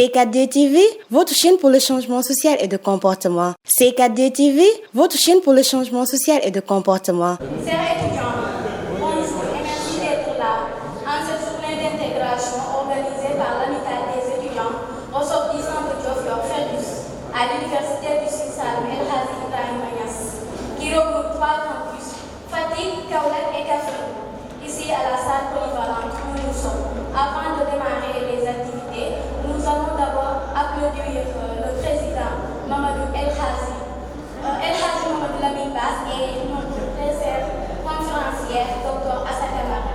C4D TV, votre chaîne pour le changement social et de comportement. C4D TV, votre chaîne pour le changement social et de comportement. Chers étudiants, bonjour et merci d'être là en cette journée d'intégration organisée par l'Amicale des étudiants ressortissants de Diofior Fergus à l'Université du Sine-Saloum El Hadji Ibrahima Niass, qui regroupe 3 campus, Fatick, Kaolack et Kaffrine, ici à la salle polyvalente où nous sommes. Avant de démarrer les activités, nous allons d'abord applaudir le président Mamadou El Hadji Mamadou Lamine Basse et notre très chère conférencière Dr Assa Camara.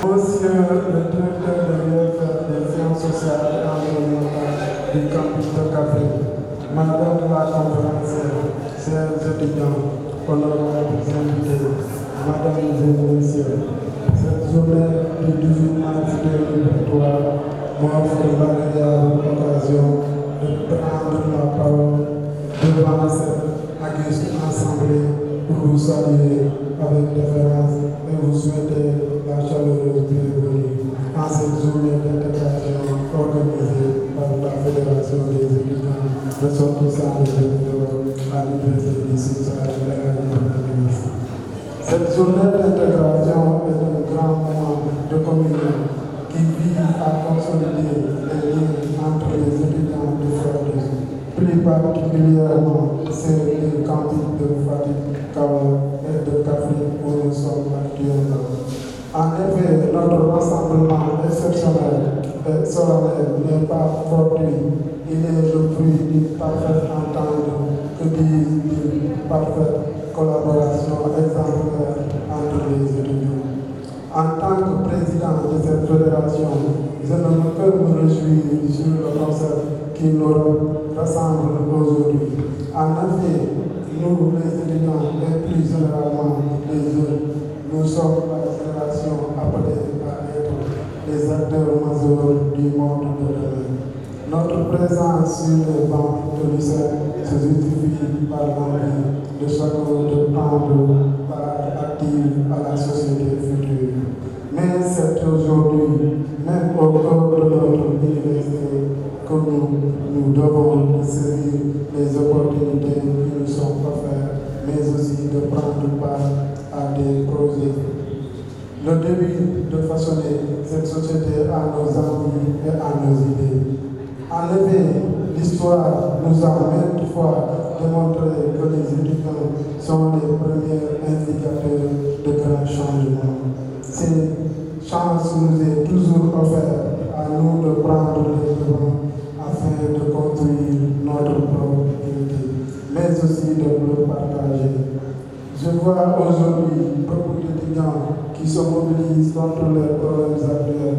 Monsieur le directeur de l'UFR des sciences sociales et environnementales du campus de Kaffrine, Madame la conférencière, chers étudiants, honorables invités, Mesdames et Messieurs, cette journée du 18 mars 2023 m'offre l'agréable occasion de prendre la parole devant cette auguste assemblée pour vous saluer avec déférence et vous souhaiter la chaleureuse bienvenue en cette journée d'intégration organisée par la Fédération des étudiants ressortissants de Diofior à l'Université du Sine-Saloum El Hadji Ibrahima Niass. Cette journée d'intégration est un grand moment de communion qui vise à consolider les liens entre les étudiants du FERDUS, plus particulièrement ceux du campus de Fatick, Kaolack et de Kaffrine où nous sommes actuellement. En effet, notre rassemblement exceptionnel et solennel n'est pas fortuit, il est le fruit d'une parfaite entente, que disent d'une parfaite collaboration exemplaire entre les étudiants. En tant que président de cette fédération, je ne peux me réjouir sur le concept qui nous rassemble aujourd'hui. En effet, nous les étudiants et plus généralement les jeunes, nous sommes la génération appelée à être les acteurs majeurs du monde de demain. Notre présence sur les bancs de l'UCED se justifie par l'envie de chacun de prendre part active à la société future. Mais c'est aujourd'hui, même au cœur de notre université, que nous devons saisir les opportunités qui nous sont offertes, mais aussi de prendre part à des projets. Le début de façonner cette société à nos envies et à nos idées. En effet, l'histoire nous a maintes fois démontré que les étudiants sont les premiers indicateurs de grands changements. Cette chance nous est toujours offerte à nous de prendre les devants afin de construire notre propre unité, mais aussi de le partager. Je vois aujourd'hui beaucoup d'étudiants qui se mobilisent contre les problèmes actuels.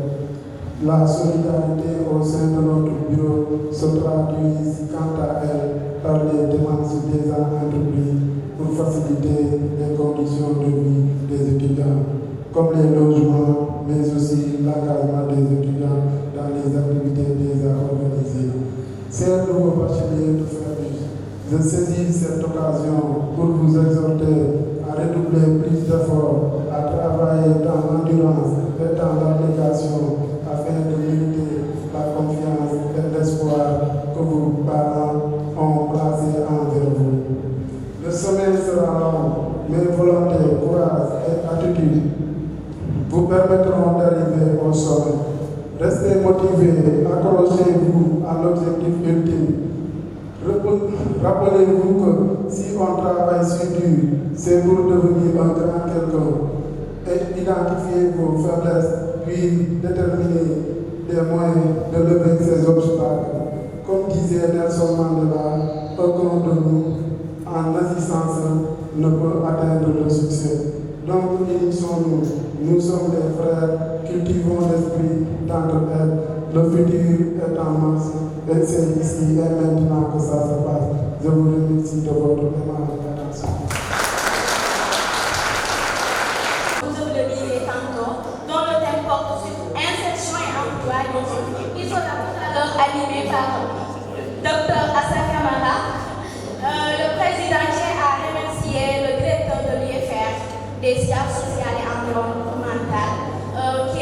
La solidarité au sein de notre bureau se traduit quant à elle par les démarches déjà entreprises pour faciliter les conditions de vie des étudiants, comme les logements, mais aussi l'engagement des étudiants dans les activités déjà organisées. Chers nouveaux bacheliers de FERDUS, je saisis cette occasion pour vous exhorter à redoubler plus d'efforts, à travailler dans l'endurance et dans l'application afin de mériter la confiance et l'espoir que vos parents ont placé envers vous. Le sommet sera long, mais volonté, courage et attitude vous permettront d'arriver au sommet. Restez motivés, accrochez-vous à l'objectif ultime. Rappelez-vous que si on travaille sur dur, c'est pour devenir un grand quelqu'un. Et identifiez vos faiblesses, puis déterminer des moyens de lever ces obstacles. Comme disait Nelson Mandela, aucun de nous, en assistance, ne peut atteindre le succès. Donc, unissons-nous. Nous sommes des frères, cultivons l'esprit d'entraide. Le futur est en marche et c'est ici et maintenant que ça se passe. Je vous remercie de votre aimable attention. Vous le disiez tantôt, dont le thème porte sur insertion et emploi des jeunes. Il sera tout à l'heure animé par Dr Assa Camara. Le président tient à remercier le directeur de l'UFR des sciences sociales et environnementales qui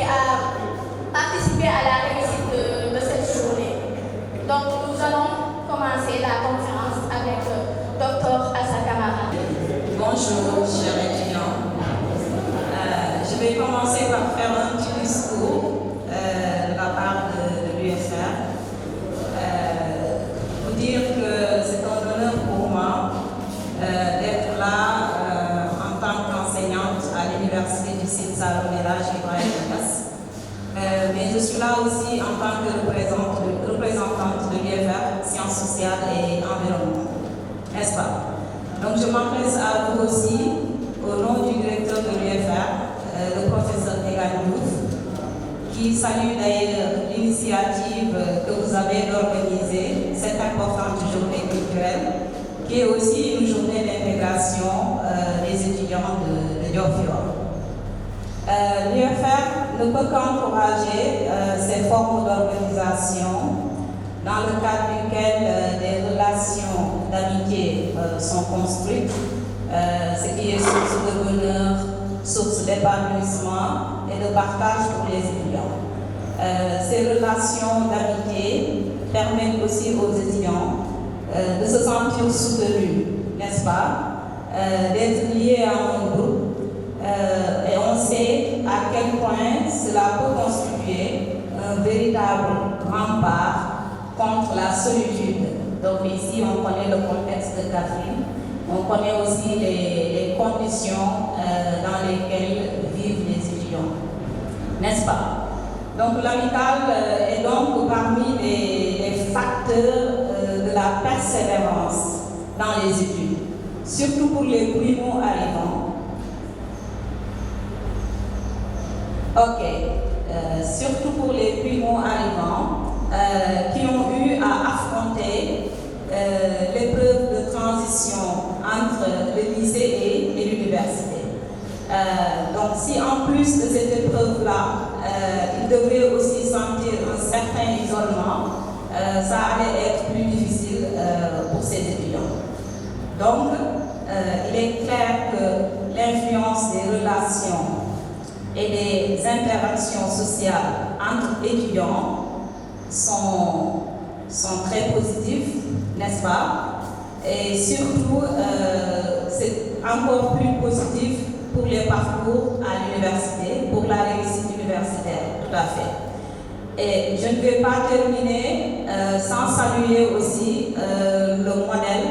Bonjour, chers étudiants. Je vais commencer par faire un petit discours de la part de l'UFR. Vous dire que c'est un honneur pour moi d'être là en tant qu'enseignante à l'Université du Sine Saloum El Hadji Ibrahima Niass. Mais je suis là aussi en tant que représentante de l'UFR, Sciences sociales et environnement. N'est-ce pas? Donc je m'adresse à vous aussi, au nom du directeur de l'UFR, le professeur Egan Diouf, qui salue d'ailleurs l'initiative que vous avez d'organiser cette importante journée culturelle, qui est aussi une journée d'intégration des étudiants de Diofior. L'UFR ne peut qu'encourager ces formes d'organisation dans le cadre duquel des relations d'amitié sont construites, ce qui est source de bonheur, source d'épanouissement et de partage pour les étudiants. Ces relations d'amitié permettent aussi aux étudiants de se sentir soutenus, n'est-ce pas, d'être liés à un groupe, et on sait à quel point cela peut constituer un véritable rempart contre la solitude. Donc ici, on connaît le contexte de Kaffrine, on connaît aussi les conditions dans lesquelles vivent les étudiants, n'est-ce pas? Donc l'amicale est donc parmi les facteurs de la persévérance dans les études, surtout pour les primo-arrivants. Surtout pour les primo-arrivants qui ont eu à affronter l'épreuve de transition entre le lycée et l'université. Donc si en plus de cette épreuve-là, ils devaient aussi sentir un certain isolement, ça allait être plus difficile pour ces étudiants. Donc, il est clair que l'influence des relations et des interactions sociales entre étudiants sont très positives, n'est-ce pas? Et surtout, c'est encore plus positif pour les parcours à l'université, pour la réussite universitaire, tout à fait. Et je ne vais pas terminer sans saluer aussi le modèle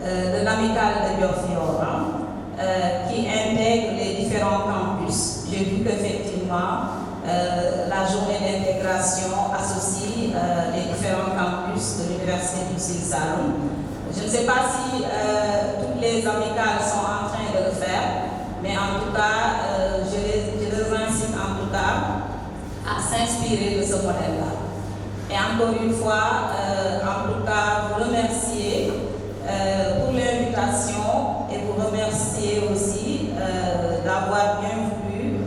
de l'amicale de Diofior, qui intègre les différents campus. J'ai vu qu'effectivement, la journée d'intégration associe les différents campus de l'Université du Sine Saloum. Je ne sais pas si toutes les amicales sont en train de le faire, mais en tout cas, je les incite en tout cas à s'inspirer de ce modèle-là. Et encore une fois, en tout cas, vous remercier pour l'invitation et vous remercier aussi d'avoir bien voulu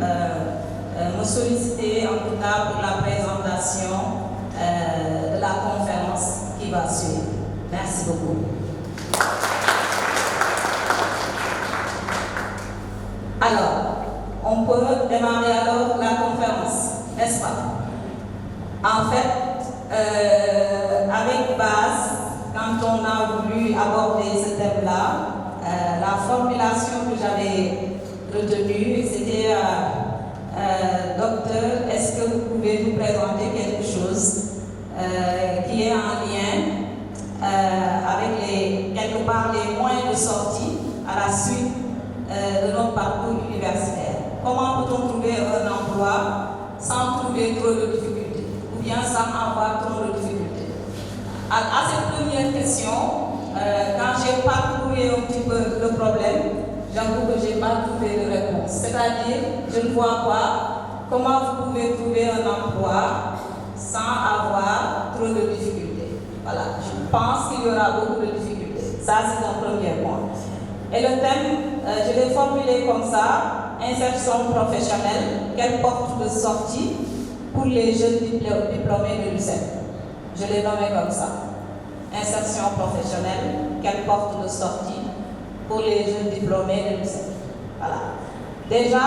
me solliciter en tout cas pour la présentation de la conférence qui va suivre. Merci beaucoup. Alors, on peut démarrer alors la conférence, n'est-ce pas? En fait, avec base, quand on a voulu aborder ce thème-là, la formulation que j'avais retenue, c'était docteur, est-ce que vous pouvez nous présenter quelque chose qui est en lien avec quelque part les moyens de sortie à la suite de notre parcours universitaire? Comment peut-on trouver un emploi sans trouver trop de difficultés ou bien sans avoir trop de difficultés? À cette première question, quand j'ai parcouru un petit peu le problème, j'avoue que je n'ai pas trouvé de réponse. C'est-à-dire, je ne vois pas comment vous pouvez trouver un emploi sans avoir trop de difficultés. Voilà, je pense qu'il y aura beaucoup de difficultés. Ça, c'est un premier point. Et le thème, je l'ai formulé comme ça, insertion professionnelle, quelle porte de sortie pour les jeunes diplômés de l'UCEM. Je l'ai nommé comme ça. Insertion professionnelle, quelle porte de sortie pour les jeunes diplômés de l'UCEM. Voilà. Déjà,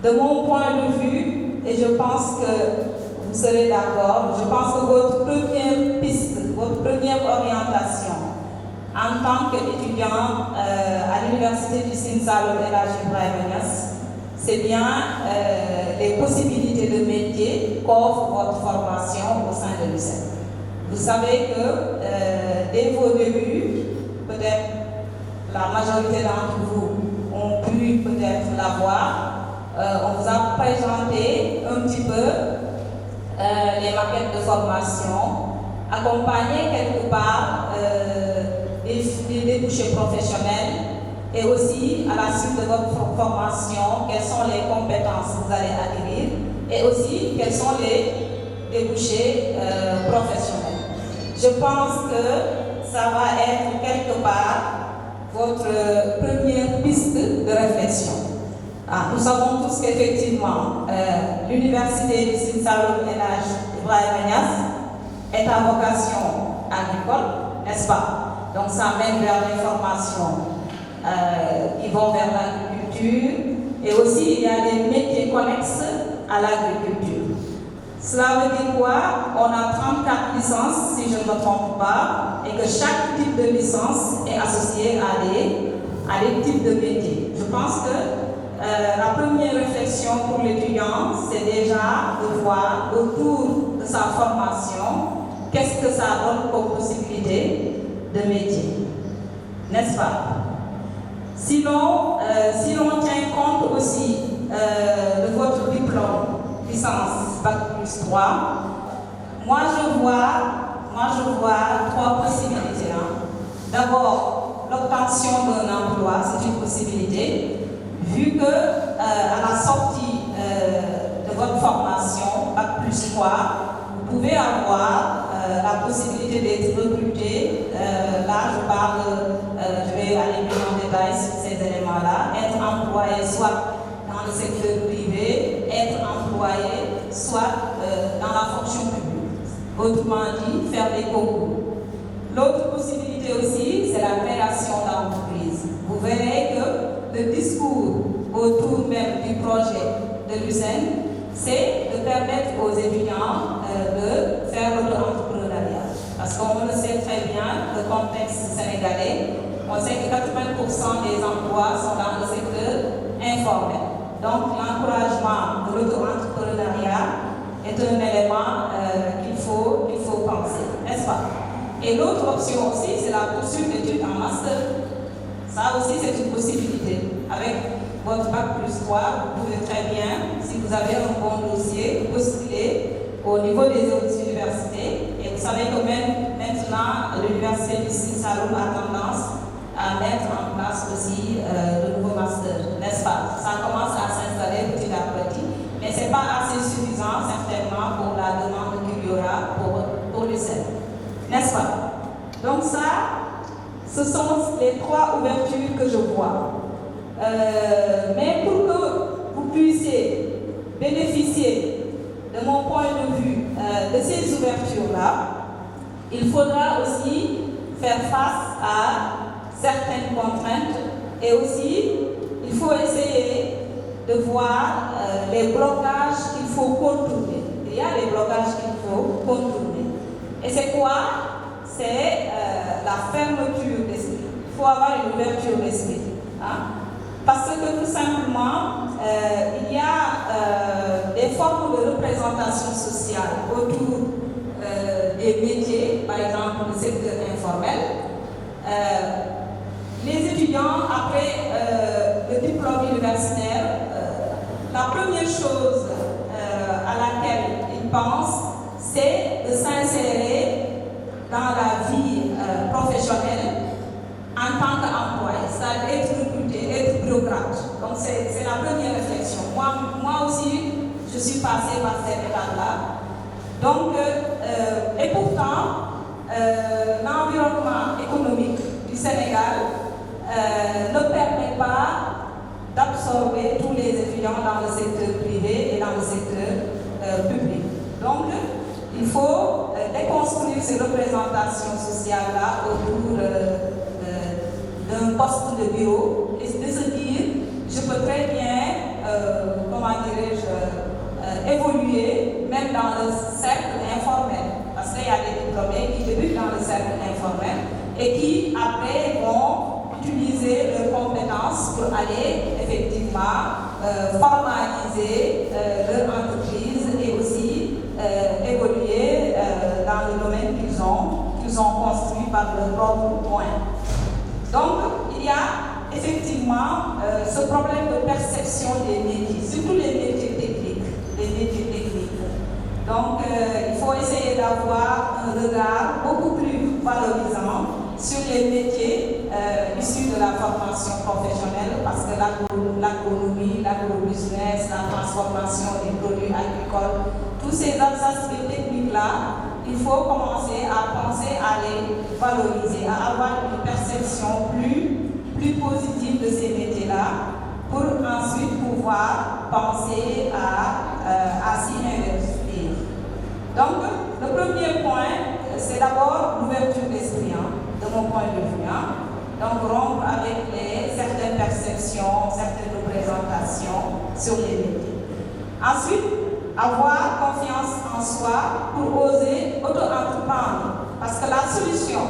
de mon point de vue, et je pense que vous serez d'accord, je pense que votre première piste, votre première orientation en tant qu'étudiant à l'université l'Université du Sine Saloum El Hadji Ibrahima Niass, c'est bien les possibilités de métier qu'offre votre formation au sein de l'UCEN. Vous savez que dès vos débuts, peut-être la majorité d'entre vous ont pu peut-être la voir. On vous a présenté un petit peu les maquettes de formation, accompagner quelque part des débouchés professionnels et aussi à la suite de votre formation, quelles sont les compétences que vous allez acquérir et aussi quels sont les débouchés professionnels. Je pense que ça va être quelque part votre première piste de réflexion. Nous savons tous qu'effectivement, l'Université du Sine Saloum El Hadji Ibrahima Niass est à vocation agricole, n'est-ce pas? Donc ça mène vers les formations qui vont vers l'agriculture et aussi il y a des métiers connexes à l'agriculture. Cela veut dire quoi? On a 34 licences, si je ne me trompe pas, et que chaque type de licence est associé à des types de métiers. Je pense que la première réflexion pour l'étudiant, c'est déjà de voir autour de sa formation, qu'est-ce que ça donne comme possibilité de métier. N'est-ce pas? Sinon, si l'on tient compte aussi de votre diplôme, licence Bac plus 3, moi je vois trois possibilités. D'abord, l'obtention d'un emploi, c'est une possibilité. Vu que à la sortie de votre formation, Bac plus 3, vous pouvez avoir la possibilité d'être recruté. Là, je vais aller plus en détail sur ces éléments-là. Être employé soit dans le secteur privé, être employé soit dans la fonction publique. Autrement dit, faire des concours. L'autre possibilité aussi, c'est la création d'entreprises. Vous verrez que le discours autour même du projet de l'UCEN, c'est de permettre aux étudiants de faire l'auto-entrepreneuriat. Parce qu'on le sait très bien, le contexte sénégalais, on sait que 80% des emplois sont dans le secteur informel. Donc l'encouragement de l'auto-entrepreneuriat est un élément qu'il faut penser, n'est-ce pas? Et l'autre option aussi, c'est la poursuite d'études en master. Ça aussi, c'est une possibilité. Avec votre Bac plus 3, vous pouvez très bien, si vous avez un bon dossier, postuler au niveau des autres universités. Et vous savez que même maintenant, l'Université du Sine Saloum a tendance à mettre en place aussi de nouveaux masters, n'est-ce pas? Ça commence à s'installer petit à petit, mais ce n'est pas assez suffisant, certainement, pour la demande qu'il y aura pour l'UCEN. N'est-ce pas? Donc ça, ce sont les trois ouvertures que je vois. Mais pour que vous puissiez bénéficier, de mon point de vue, de ces ouvertures-là, il faudra aussi faire face à certaines contraintes et aussi, il faut essayer de voir les blocages qu'il faut contourner. Il y a des blocages qu'il faut contourner. Et c'est quoi? C'est la fermeture d'esprit. Il faut avoir une ouverture d'esprit. Parce que tout simplement, il y a des formes de représentation sociale autour des métiers, par exemple le secteur informel. Les étudiants, après le diplôme universitaire, la première chose à laquelle ils pensent, c'est de s'insérer dans la vie professionnelle en tant qu'employé, c'est-à-dire être recruté, être bureaucrate. Donc c'est la première réflexion. Moi aussi, je suis passée par cette étape-là. Donc, et pourtant, l'environnement économique du Sénégal ne permet pas d'absorber tous les étudiants dans le secteur privé et dans le secteur public. Donc, il faut déconstruire ces représentations sociales-là autour d'un poste de bureau et de se dire, je peux très bien, évoluer même dans le cercle informel. Parce qu'il y a des diplômés qui débutent dans le cercle informel et qui, après, vont utiliser leurs compétences pour aller effectivement formaliser leur entreprise et aussi évoluer dans le domaine qu'ils ont construit par leur propre moyen. Donc, il y a effectivement ce problème de perception des métiers, surtout les métiers techniques. Donc, il faut essayer d'avoir un regard beaucoup plus valorisant sur les métiers issus de la formation professionnelle, parce que l'agronomie, l'agrobusiness, la transformation des produits agricoles, tous ces aspects techniques-là, il faut commencer à penser à les valoriser, à avoir une perception plus positive de ces métiers-là, pour ensuite pouvoir penser à s'y investir. Donc, le premier point, c'est d'abord l'ouverture d'esprit, de mon point de vue. Donc, rompre avec certaines perceptions, certaines représentations sur les métiers. Ensuite, avoir confiance en soi pour oser auto-entreprendre. Parce que la solution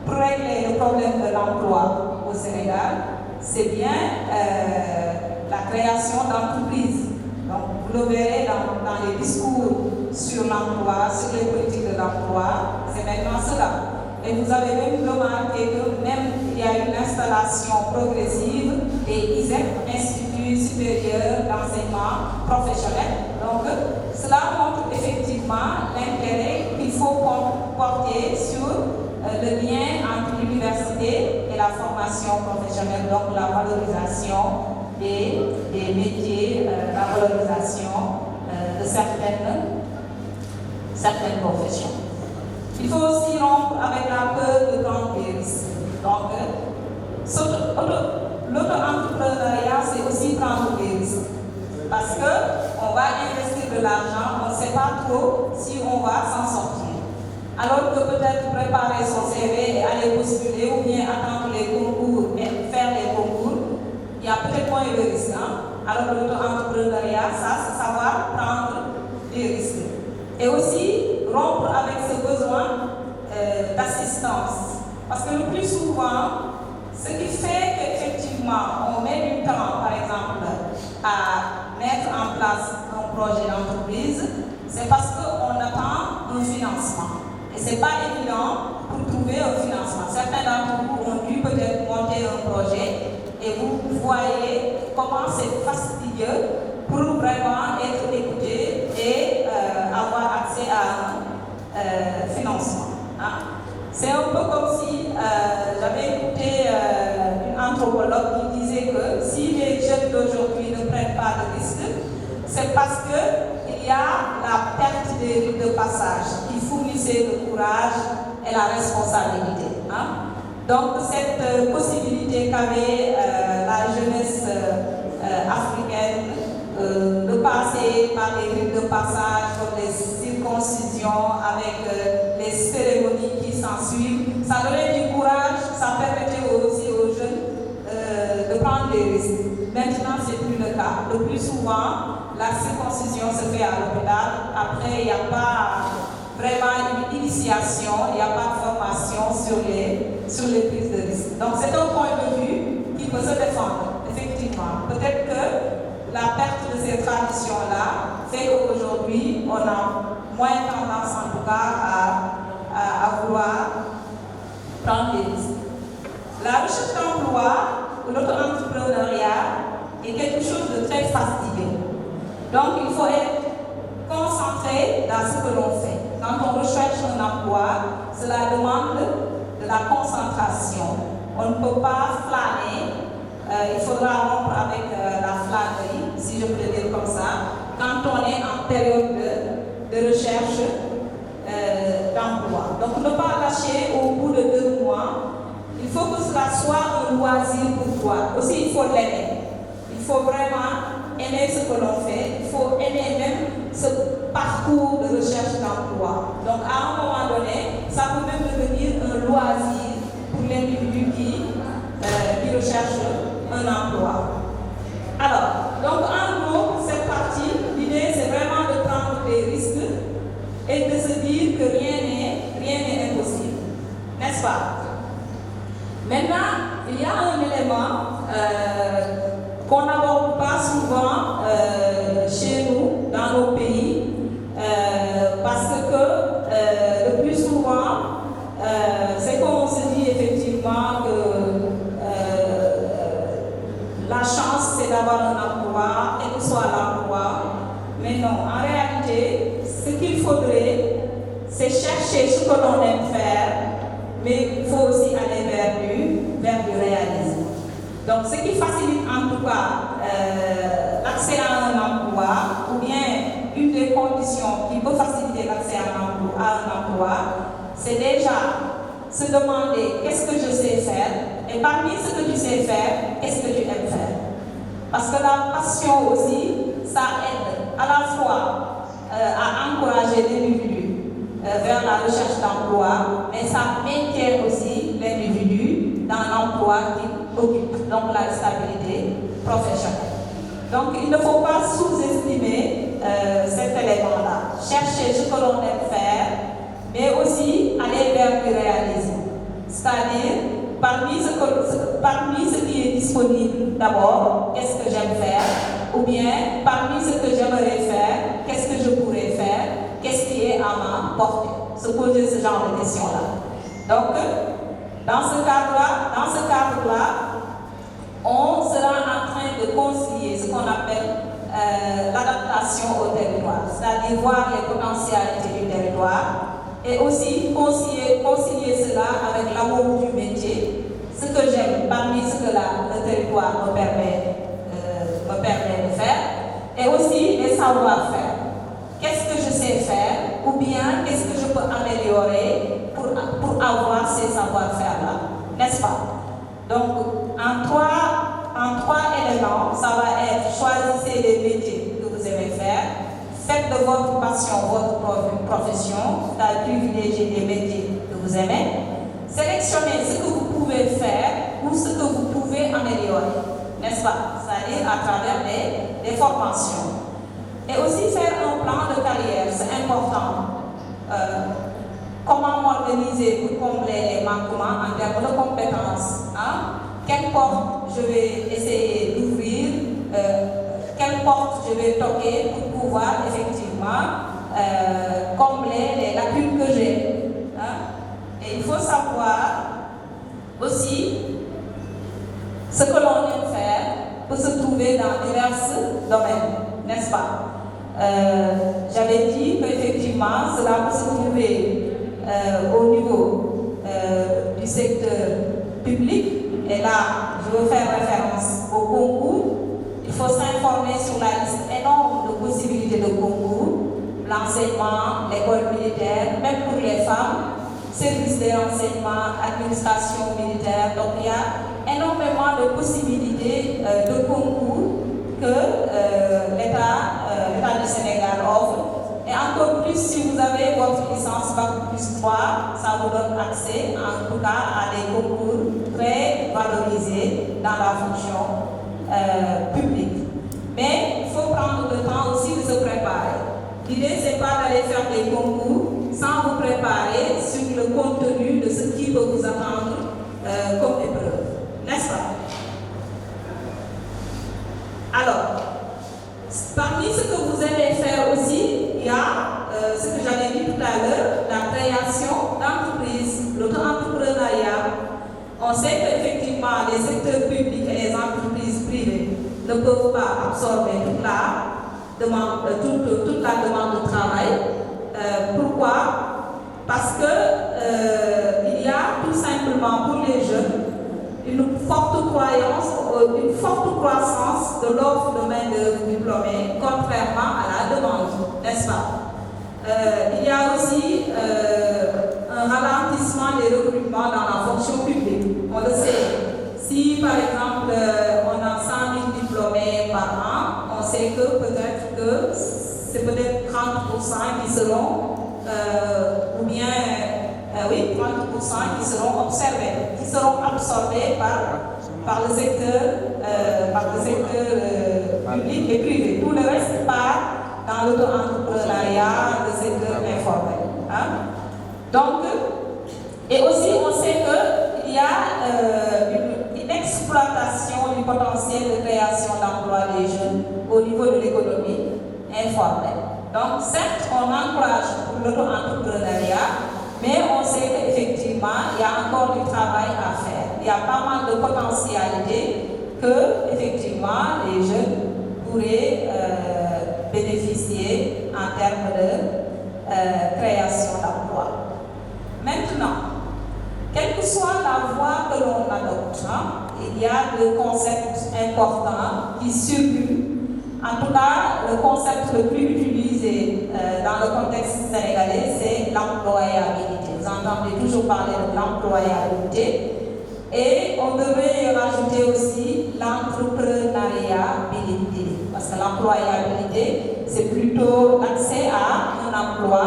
pour régler le problème de l'emploi au Sénégal, c'est bien la création d'entreprises. Donc, vous le verrez dans les discours sur l'emploi, sur les politiques de l'emploi, c'est maintenant cela. Et vous avez même remarqué que même il y a une installation progressive des ISEP, Instituts supérieurs d'enseignement professionnel. Donc, cela montre effectivement l'intérêt qu'il faut porter sur le lien entre l'université et la formation professionnelle, donc la valorisation des métiers, la valorisation de certaines professions. Il faut aussi rompre avec la peur de prendre des risques. Donc, l'auto-entrepreneuriat, c'est aussi prendre des risques. Parce qu'on va investir de l'argent, on ne sait pas trop si on va s'en sortir. Alors que peut-être préparer son CV et aller postuler ou bien attendre les concours et faire les concours, il y a peut-être moins de risques. Alors que l'auto-entrepreneuriat, ça, c'est savoir prendre des risques. Et aussi rompre avec ce besoin d'assistance. Parce que le plus souvent, ce qui fait qu'effectivement, on met du temps, par exemple, à mettre en place un projet d'entreprise, c'est parce qu'on attend un financement. Et ce n'est pas évident pour trouver un financement. Certains d'entre vous ont dû peut-être monter un projet et vous voyez comment c'est fastidieux pour vraiment être écouté et avoir accès à un financement. C'est un peu comme si j'avais écouté une anthropologue qui disait que si les jeunes d'aujourd'hui ne prennent pas de risques, c'est parce qu'il y a la perte des rites de passage qui fournissait le courage et la responsabilité. Donc cette possibilité qu'avait la jeunesse africaine de passer par les rites de passage, comme les circoncisions, avec les cérémonies qui s'ensuivent, ça donnait du courage, ça permettait aussi aux jeunes de prendre des risques. Maintenant, ce n'est plus le cas. Le plus souvent, la circoncision se fait à l'hôpital. Après, il n'y a pas vraiment une initiation, il n'y a pas de formation sur les prises de risques. Donc, c'est un point de vue qui peut se défendre, effectivement. Peut-être que la perte de ces traditions-là fait qu'aujourd'hui, on a moins tendance, en tout cas, à vouloir prendre des risques. La recherche d'emploi ou l'auto-entrepreneuriat est quelque chose de très fastidieux. Donc, il faut être concentré dans ce que l'on fait. Quand on recherche un emploi, cela demande de la concentration. On ne peut pas flâner. Il faudra rompre avec la flânerie, si je peux le dire comme ça, quand on est en période de recherche d'emploi. Donc, ne pas lâcher au bout de 2 mois. Il faut que cela soit un loisir pour toi. Aussi, il faut l'aimer. Il faut vraiment aimer ce que l'on fait. Il faut aimer même ce parcours de recherche d'emploi. Donc, à un moment donné, ça peut même devenir un loisir pour l'individu qui recherche un emploi. Alors, donc en gros, cette partie, l'idée c'est vraiment de prendre des risques et de se dire que rien n'est impossible. N'est-ce pas? Maintenant, il y a un élément qu'on n'aborde pas souvent chez nous, dans nos pays, parce que le plus souvent, c'est qu'on se dit effectivement que la chance c'est d'avoir un emploi et que ce soit l'emploi. Mais non, en réalité, ce qu'il faudrait, c'est chercher ce que l'on aime faire, mais il faut aussi aller vers du réalisme. Donc, ce qui facilite en tout cas l'accès à un emploi, ou bien une des conditions qui peut faciliter l'accès à un emploi, c'est déjà se demander qu'est-ce que je sais faire, et parmi ce que tu sais faire, qu'est-ce que tu aimes faire. Parce que la passion aussi, ça aide à la fois à encourager l'individu vers la recherche d'emploi, mais ça maintient aussi l'individu dans l'emploi qui occupe, donc la stabilité professionnelle. Donc il ne faut pas sous-estimer cet élément-là. Chercher ce que l'on aime faire, mais aussi aller vers du réalisme. C'est-à-dire, parmi ce qui est disponible d'abord, qu'est-ce que j'aime faire, ou bien parmi ce que j'aimerais faire, qu'est-ce que je pourrais faire, qu'est-ce qui est à ma portée. Se poser ce genre de questions-là. Donc, dans ce cadre-là, on sera en train de concilier ce qu'on appelle l'adaptation au territoire, c'est-à-dire voir les potentialités du territoire et aussi concilier cela avec l'amour du métier, ce que j'aime parmi ce que le territoire me permet de faire, et aussi les savoir-faire. Qu'est-ce que je sais faire, ou bien qu'est-ce que je peux améliorer pour avoir ces savoir-faire-là, n'est-ce pas? Donc, en trois éléments, ça va être choisissez les métiers que vous aimez faire, faites de votre passion votre profession, c'est-à-dire privilégier les métiers que vous aimez, sélectionnez ce que vous pouvez faire ou ce que vous pouvez améliorer, n'est-ce pas? C'est-à-dire à travers des formations. Et aussi faire un plan de carrière, c'est important. Comment m'organiser pour combler les manquements en termes de compétences, hein? Quelle porte je vais essayer d'ouvrir, quelle porte je vais toquer pour pouvoir effectivement combler les lacunes que j'ai, hein? Et il faut savoir aussi ce que l'on aime faire peut se trouver dans divers domaines, n'est-ce pas? J'avais dit qu'effectivement cela peut se trouver au niveau du secteur public, et là je veux faire référence au concours. Il faut s'informer sur la liste énorme de possibilités de concours, l'enseignement, l'école militaire, même pour les femmes, service des renseignements, administration militaire. Donc il y a énormément de possibilités de concours que l'État du Sénégal offre. Et encore plus, si vous avez votre licence Bac plus 3, ça vous donne accès, en tout cas, à des concours très valorisés dans la fonction publique. Mais il faut prendre le temps aussi de se préparer. L'idée, ce n'est pas d'aller faire des concours sans vous préparer sur le contenu de ce qui peut vous attendre comme épreuve. N'est-ce pas? Alors, parmi ce que vous aimez faire aussi, il y a ce que j'avais dit tout à l'heure, la création d'entreprises, l'auto-entrepreneuriat. On sait qu'effectivement, les secteurs publics et les entreprises privées ne peuvent pas absorber toute la demande de travail. Pourquoi? Parce que il y a tout simplement pour les jeunes une forte croissance de l'offre de main-d'œuvre diplômée, contrairement à la demande, n'est-ce pas? Il y a aussi un ralentissement des recrutements dans la fonction publique. On le sait. Si par exemple on a 100 000 diplômés par an, on sait que c'est peut-être 30% qui seront, ou bien 30% qui seront observés, qui seront absorbés par le secteur public et privé. Tout le reste part dans l'auto-entrepreneuriat, le secteur informel. Hein? Donc, et aussi on sait qu'il y a une exploitation du potentiel de création d'emplois des jeunes au niveau de l'économie informelle. Donc, certes, on encourage l'auto-entrepreneuriat, mais on sait qu'effectivement, il y a encore du travail à faire. Il y a pas mal de potentialités que, effectivement, les jeunes pourraient bénéficier en termes de création d'emplois. Maintenant, quelle que soit la voie que l'on adopte, il y a des concepts importants qui circulent. En tout cas, le concept le plus utilisé dans le contexte sénégalais, c'est l'employabilité. Vous entendez toujours parler de l'employabilité. Et on devrait y rajouter aussi l'entrepreneuriabilité. Parce que l'employabilité, c'est plutôt l'accès à un emploi,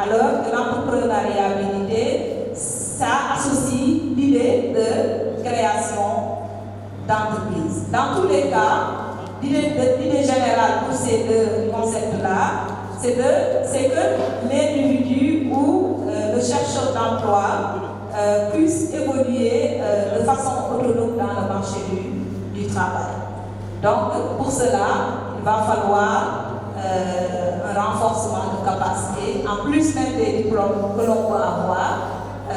alors que l'entrepreneuriabilité, ça associe l'idée de création d'entreprise. Dans tous les cas, l'idée générale pour ces deux concepts-là, c'est que l'individu ou le chercheur d'emploi puisse évoluer de façon autonome dans le marché du travail. Donc, pour cela, il va falloir un renforcement de capacité, en plus même des diplômes que l'on peut avoir.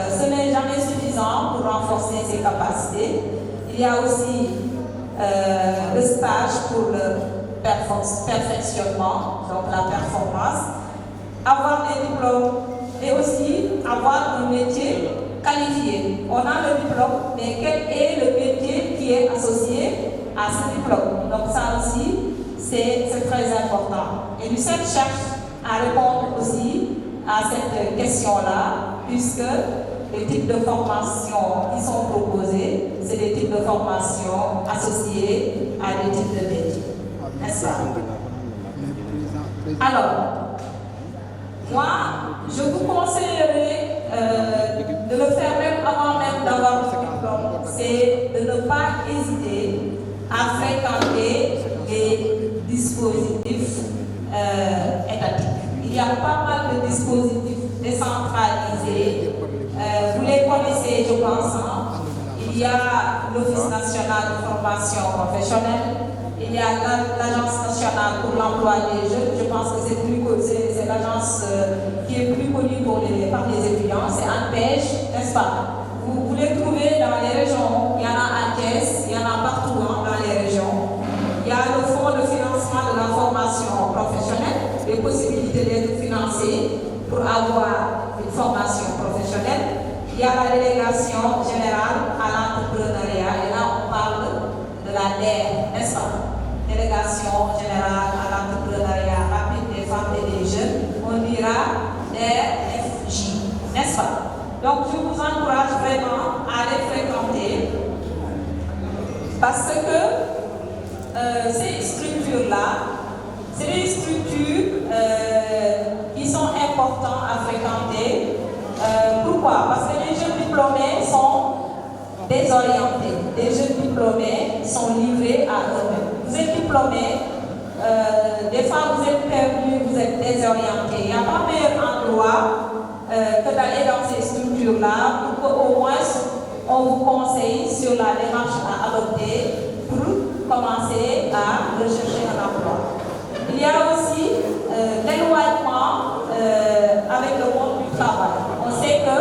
Ce n'est jamais suffisant pour renforcer ses capacités. Il y a aussi le stage pour le perfectionnement, donc la performance, avoir des diplômes et aussi avoir un métier qualifié. On a le diplôme, mais quel est le métier qui est associé à ce diplôme? Donc ça aussi, c'est très important. Et l'UCED cherche à répondre aussi à cette question-là, puisque les types de formations qui sont proposés, c'est des types de formations associés à des types de métiers. N'est-ce pas? Alors, moi, je vous conseillerais de le faire même avant même d'avoir le diplôme, c'est de ne pas hésiter à fréquenter les dispositifs étatiques. Il y a pas mal de dispositifs décentralisés. Vous les connaissez, je pense. Il y a l'Office national de formation professionnelle, il y a l'Agence nationale pour l'emploi des jeunes. Je pense que c'est l'agence qui est plus connue par les étudiants, c'est ANPEJ, n'est-ce pas? Vous les trouvez dans les régions, il y en a à Thiès, il y en a partout dans les régions. Il y a le fonds de financement de la formation professionnelle, les possibilités d'être financé pour avoir une formation professionnelle. Il y a la délégation générale à l'entrepreneuriat, et là on parle de la DER, n'est-ce pas? Délégation générale à l'entrepreneuriat rapide des femmes et des jeunes, on dira DERFJ, n'est-ce pas? Donc je vous encourage vraiment à les fréquenter, parce que ces structures-là, c'est des structures qui sont importantes à fréquenter. Pourquoi? Parce que les jeunes diplômés sont désorientés. Les jeunes diplômés sont livrés à eux-mêmes. Vous êtes diplômés, des fois vous êtes perdus, vous êtes désorientés. Il n'y a pas meilleur endroit que d'aller dans ces structures-là pour qu'au moins on vous conseille sur la démarche à adopter pour commencer à rechercher un emploi. Il y a aussi l'éloignement avec le monde du travail. On sait que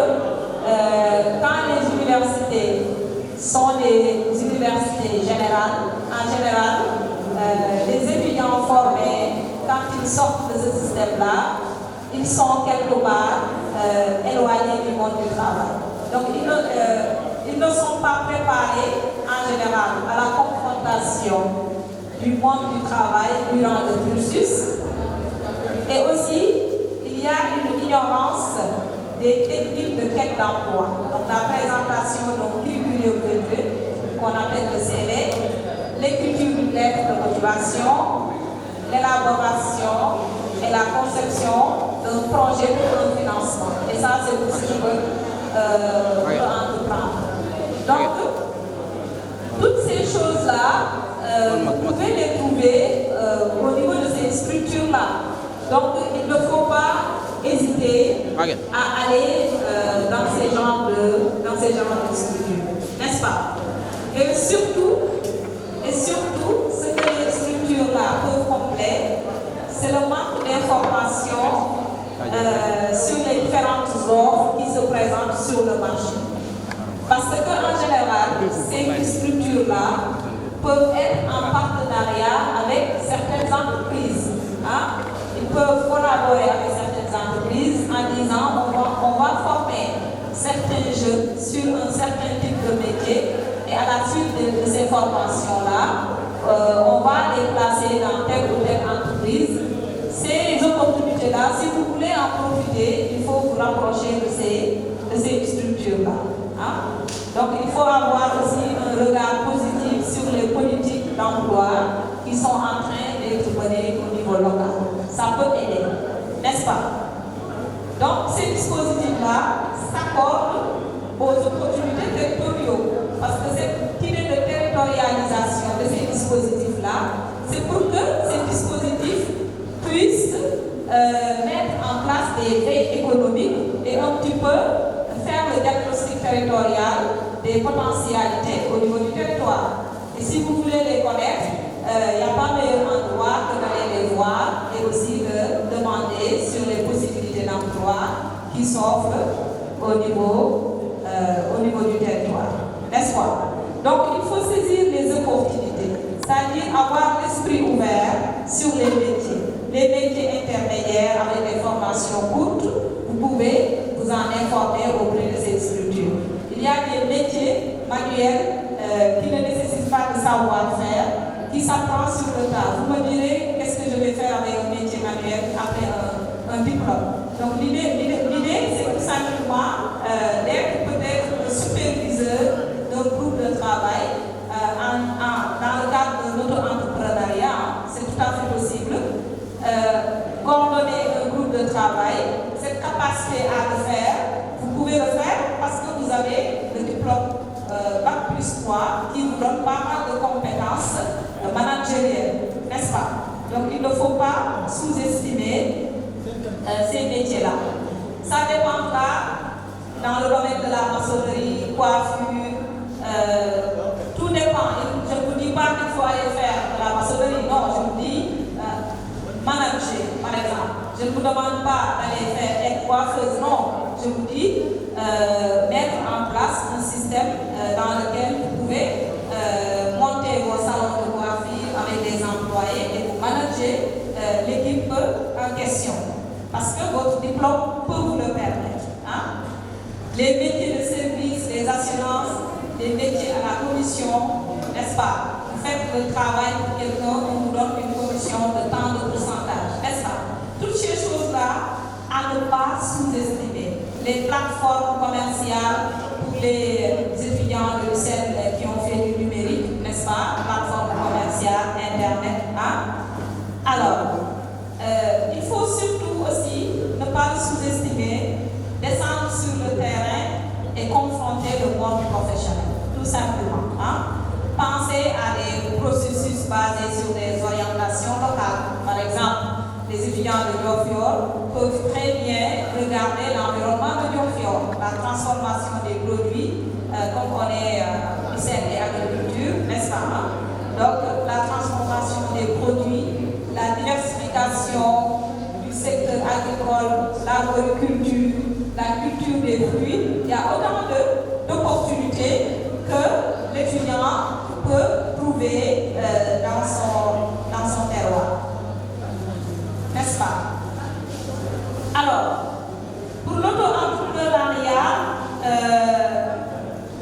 quand les universités sont des universités générales, en général, les étudiants formés, quand ils sortent de ce système-là, ils sont quelque part éloignés du monde du travail. Donc ils ne sont pas préparés en général à la confrontation du monde du travail durant le cursus. Et aussi, il y a une ignorance des techniques de quête d'emploi. Donc la présentation d'un curriculum vitae, qu'on appelle le CV, l'écriture d'une lettre de motivation, l'élaboration et la conception d'un projet pour le financement. Et ça, c'est tout ce qui peut entreprendre. Donc, toutes ces choses-là, vous pouvez les trouver au niveau de ces structures-là. Donc, il ne faut pas hésiter à aller dans ces genres de structures, n'est-ce pas? Et surtout, présentes sur le marché. Parce qu'en général, ces structures-là peuvent être en partenariat avec certaines entreprises. Hein? Ils peuvent collaborer avec certaines entreprises en disant on va former certains jeunes sur un certain type de métier et à la suite de ces formations-là, on va les placer dans telle ou telle entreprise. Ces opportunités-là, si vous voulez en profiter, il faut vous rapprocher de ces structures-là. Hein? Donc il faut avoir aussi un regard positif sur les politiques d'emploi qui sont en train d'être menées au niveau local. Ça peut aider, n'est-ce pas? Donc ces dispositifs-là s'accordent aux opportunités territoriaux parce que cette idée de territorialisation de ces dispositifs-là, c'est pour que ces dispositifs puissent mettre en place des veilles économiques et un petit peu faire le diagnostic territorial des potentialités au niveau du territoire. Et si vous voulez les connaître, il n'y a pas meilleur endroit que d'aller les voir et aussi de demander sur les possibilités d'emploi qui s'offrent au niveau du territoire. N'est-ce pas? Donc il faut saisir les opportunités, c'est-à-dire avoir l'esprit ouvert sur les métiers intermédiaires avec des formations courtes. Vous pouvez vous en informer auprès de ces structures. Il y a des métiers manuels qui ne nécessitent pas de savoir-faire, qui s'apprend sur le tas. Vous me direz, qu'est-ce que je vais faire avec un métier manuel après un diplôme? Donc l'idée, c'est tout simplement d'être peut-être le superviseur d'un groupe de travail dans le cadre de l'auto-entrepreneuriat. C'est tout à fait possible. Coordonner un groupe de travail, cette capacité à le faire, vous pouvez le faire parce que vous avez le diplôme Bac plus 3 qui vous donne pas mal de compétences managériales, n'est-ce pas? Donc il ne faut pas sous-estimer ces métiers-là. Ça dépendra dans le domaine de la maçonnerie, coiffure, tout dépend. Je ne vous dis pas qu'il faut aller faire de la maçonnerie, non, je vous dis manager, par exemple. Je ne vous demande pas d'aller faire être coiffeuse, non. Je vous dis mettre en place un système dans lequel vous pouvez monter vos salons de coiffure avec des employés et vous manager l'équipe en question. Parce que votre diplôme peut vous le permettre. Hein? Les métiers de service, les assurances, les métiers à la commission, n'est-ce pas? Vous faites le travail pour quelqu'un, on vous donne une commission de tant de pourcentage, n'est-ce pas? Toutes ces choses-là, à ne pas sous-estimer. Les plateformes commerciales pour les étudiants de l'UCEN qui ont fait du numérique, n'est-ce pas? Plateformes commerciales, Internet. Hein? Alors, il faut surtout aussi ne pas le sous-estimer, descendre sur le terrain et confronter le monde professionnel, tout simplement. Hein? Pensez à des processus basés sur des orientations locales. Par exemple, les étudiants de Diofior peuvent très bien regarder l'environnement de Diofior, la transformation des produits, comme on est lycée et agriculture, n'est-ce pas? Donc, la transformation des produits, la diversification du secteur agricole, l'arboriculture, la culture des fruits. Il y a autant d'opportunités que l'étudiant peut trouver dans son terroir. N'est-ce pas? Alors, pour l'auto-entrepreneuriat,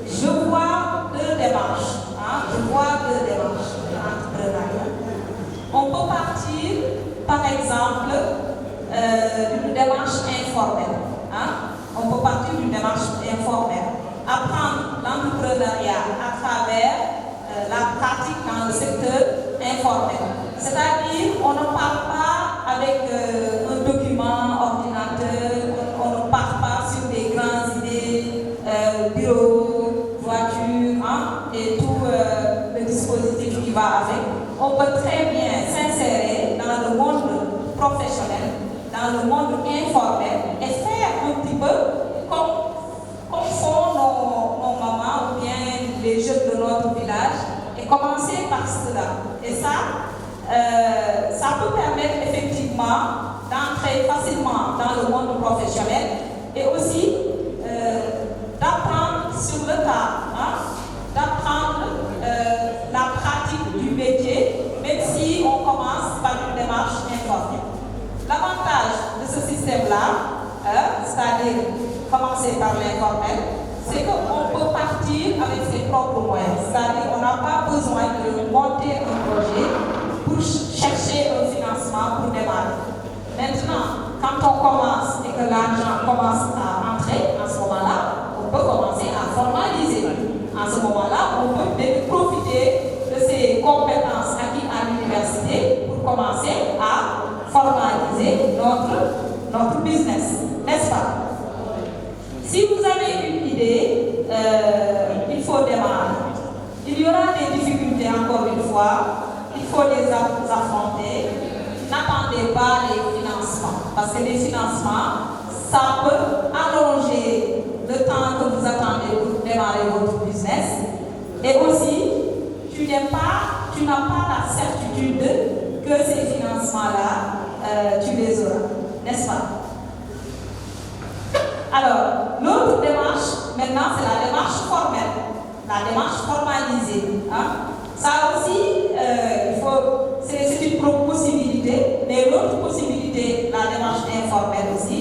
je vois deux démarches. Hein? Je vois deux démarches de l'entrepreneuriat. On peut partir, par exemple, d'une démarche informelle. Hein? On peut partir d'une démarche informelle. Apprendre l'entrepreneuriat à travers la pratique dans le secteur informel. C'est-à-dire, on ne parle pas avec un document, ordinateur, on ne parle pas sur des grandes idées, bureaux, voitures, hein, et tout le dispositif qui va avec. On peut très bien s'insérer dans le monde professionnel, dans le monde informel et faire un petit peu comme font nos mamans ou bien les jeunes de notre village et commencer par cela. Et ça peut permettre effectivement d'entrer facilement dans le monde professionnel et aussi L'avantage de ce système-là, c'est-à-dire commencer par l'informel, c'est qu'on peut partir avec ses propres moyens. C'est-à-dire qu'on n'a pas besoin de monter un projet pour chercher un financement pour démarrer. Maintenant, quand on commence et que l'argent commence à entrer, à ce moment-là, on peut commencer à formaliser. À ce moment-là, on peut profiter de ces compétences acquises à l'université pour commencer à formaliser notre business, n'est-ce pas? Si vous avez une idée, il faut démarrer. Il y aura des difficultés encore une fois, il faut les affronter. N'attendez pas les financements, parce que les financements, ça peut allonger le temps que vous attendez pour démarrer votre business. Et aussi, tu n'as pas la certitude que ces financements-là, tu les auras, n'est-ce pas? Alors, l'autre démarche, maintenant, c'est la démarche formelle, la démarche formalisée. Hein? Ça aussi, c'est une possibilité, mais l'autre possibilité, la démarche informelle aussi,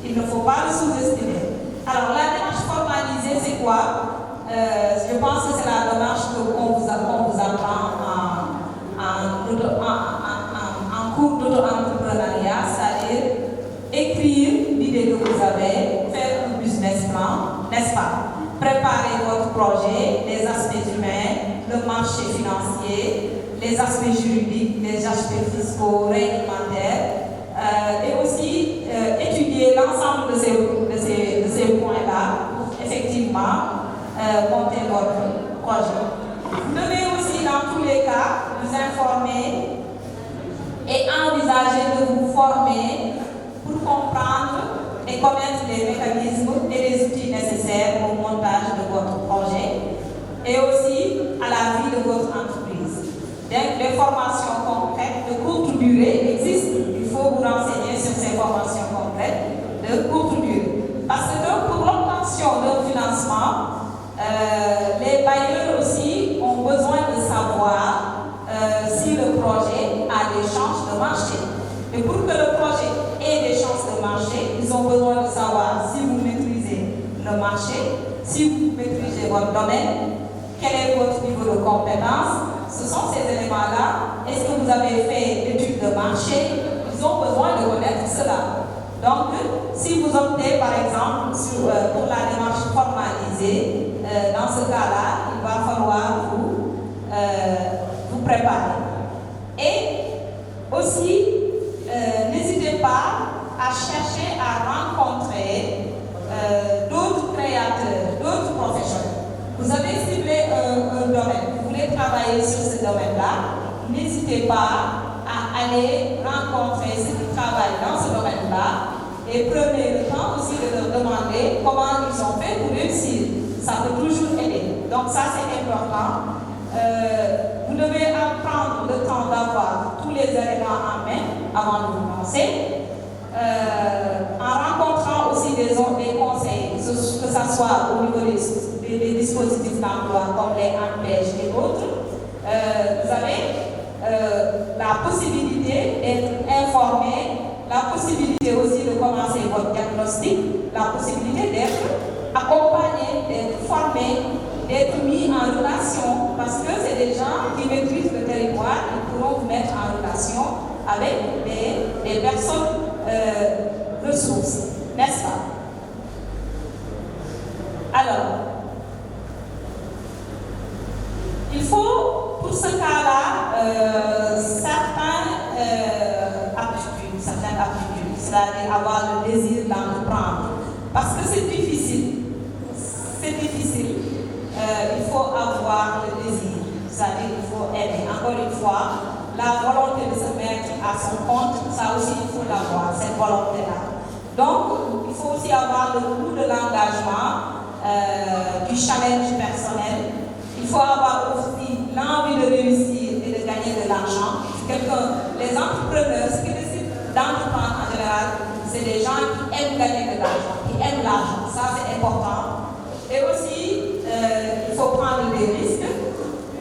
il ne faut pas le sous-estimer. Alors, la démarche formalisée, c'est quoi? Je pense que c'est la démarche qu'on vous apprend en cours d'auto-entrepreneuriat, c'est-à-dire écrire l'idée que vous avez, faire un business plan, n'est-ce pas? Préparer votre projet, les aspects humains, le marché financier, les aspects juridiques, les aspects fiscaux, réglementaires, et aussi étudier l'ensemble de ces points-là pour effectivement monter votre projet. Vous devez aussi, dans tous les cas, vous informer et envisager de vous former pour comprendre et connaître les mécanismes et les outils nécessaires au montage de votre projet et aussi à la vie de votre entreprise. Donc, les formations concrètes de courte durée existent. Il faut vous renseigner sur ces formations concrètes de courte durée. Parce que pour l'obtention d'un financement, les bailleurs aussi ont besoin de savoir si le projet a des chances de marcher. Et pour que le projet ait des chances de marcher, ils ont besoin de savoir si vous maîtrisez le marché, si vous maîtrisez votre domaine, quel est votre niveau de compétence. Ce sont ces éléments-là. Est-ce que vous avez fait l'étude de marché? Ils ont besoin de connaître cela. Donc, si vous optez par exemple pour la démarche formalisée, dans ce cas-là, il va falloir vous préparer. Et aussi, n'hésitez pas à chercher à rencontrer d'autres créateurs, d'autres professionnels. Vous avez ciblé un domaine, vous voulez travailler sur ce domaine-là, n'hésitez pas à aller rencontrer ceux qui travaillent dans ce domaine-là et prenez le temps aussi de leur demander comment ils ont fait pour réussir. Ça peut toujours aider. Donc ça, c'est important. Vous devez prendre le temps d'avoir tous les éléments en main avant de vous lancer. En rencontrant aussi des conseils, que ce soit au niveau des dispositifs d'emploi comme les ANPEJ et autres, vous avez la possibilité d'être informé, la possibilité aussi de commencer votre diagnostic, la possibilité d'être accompagné, d'être formé, d'être mis en relation, parce que c'est des gens qui maîtrisent le territoire et pourront vous mettre en relation avec des personnes ressources, n'est-ce pas? Alors, il faut, pour ce cas-là, certaines aptitudes, c'est-à-dire avoir le désir d'entreprendre, parce que c'est difficile. C'est difficile. Il faut avoir le désir, c'est-à-dire qu'il faut aimer. Encore une fois, la volonté de se mettre à son compte, ça aussi il faut l'avoir, cette volonté-là. Donc, il faut aussi avoir le goût de l'engagement, du challenge personnel. Il faut avoir aussi l'envie de réussir et de gagner de l'argent. Les entrepreneurs, ce qui décident d'entreprendre en général, c'est des gens qui aiment gagner de l'argent, qui aiment l'argent. Ça, c'est important. Et aussi, il faut prendre des risques.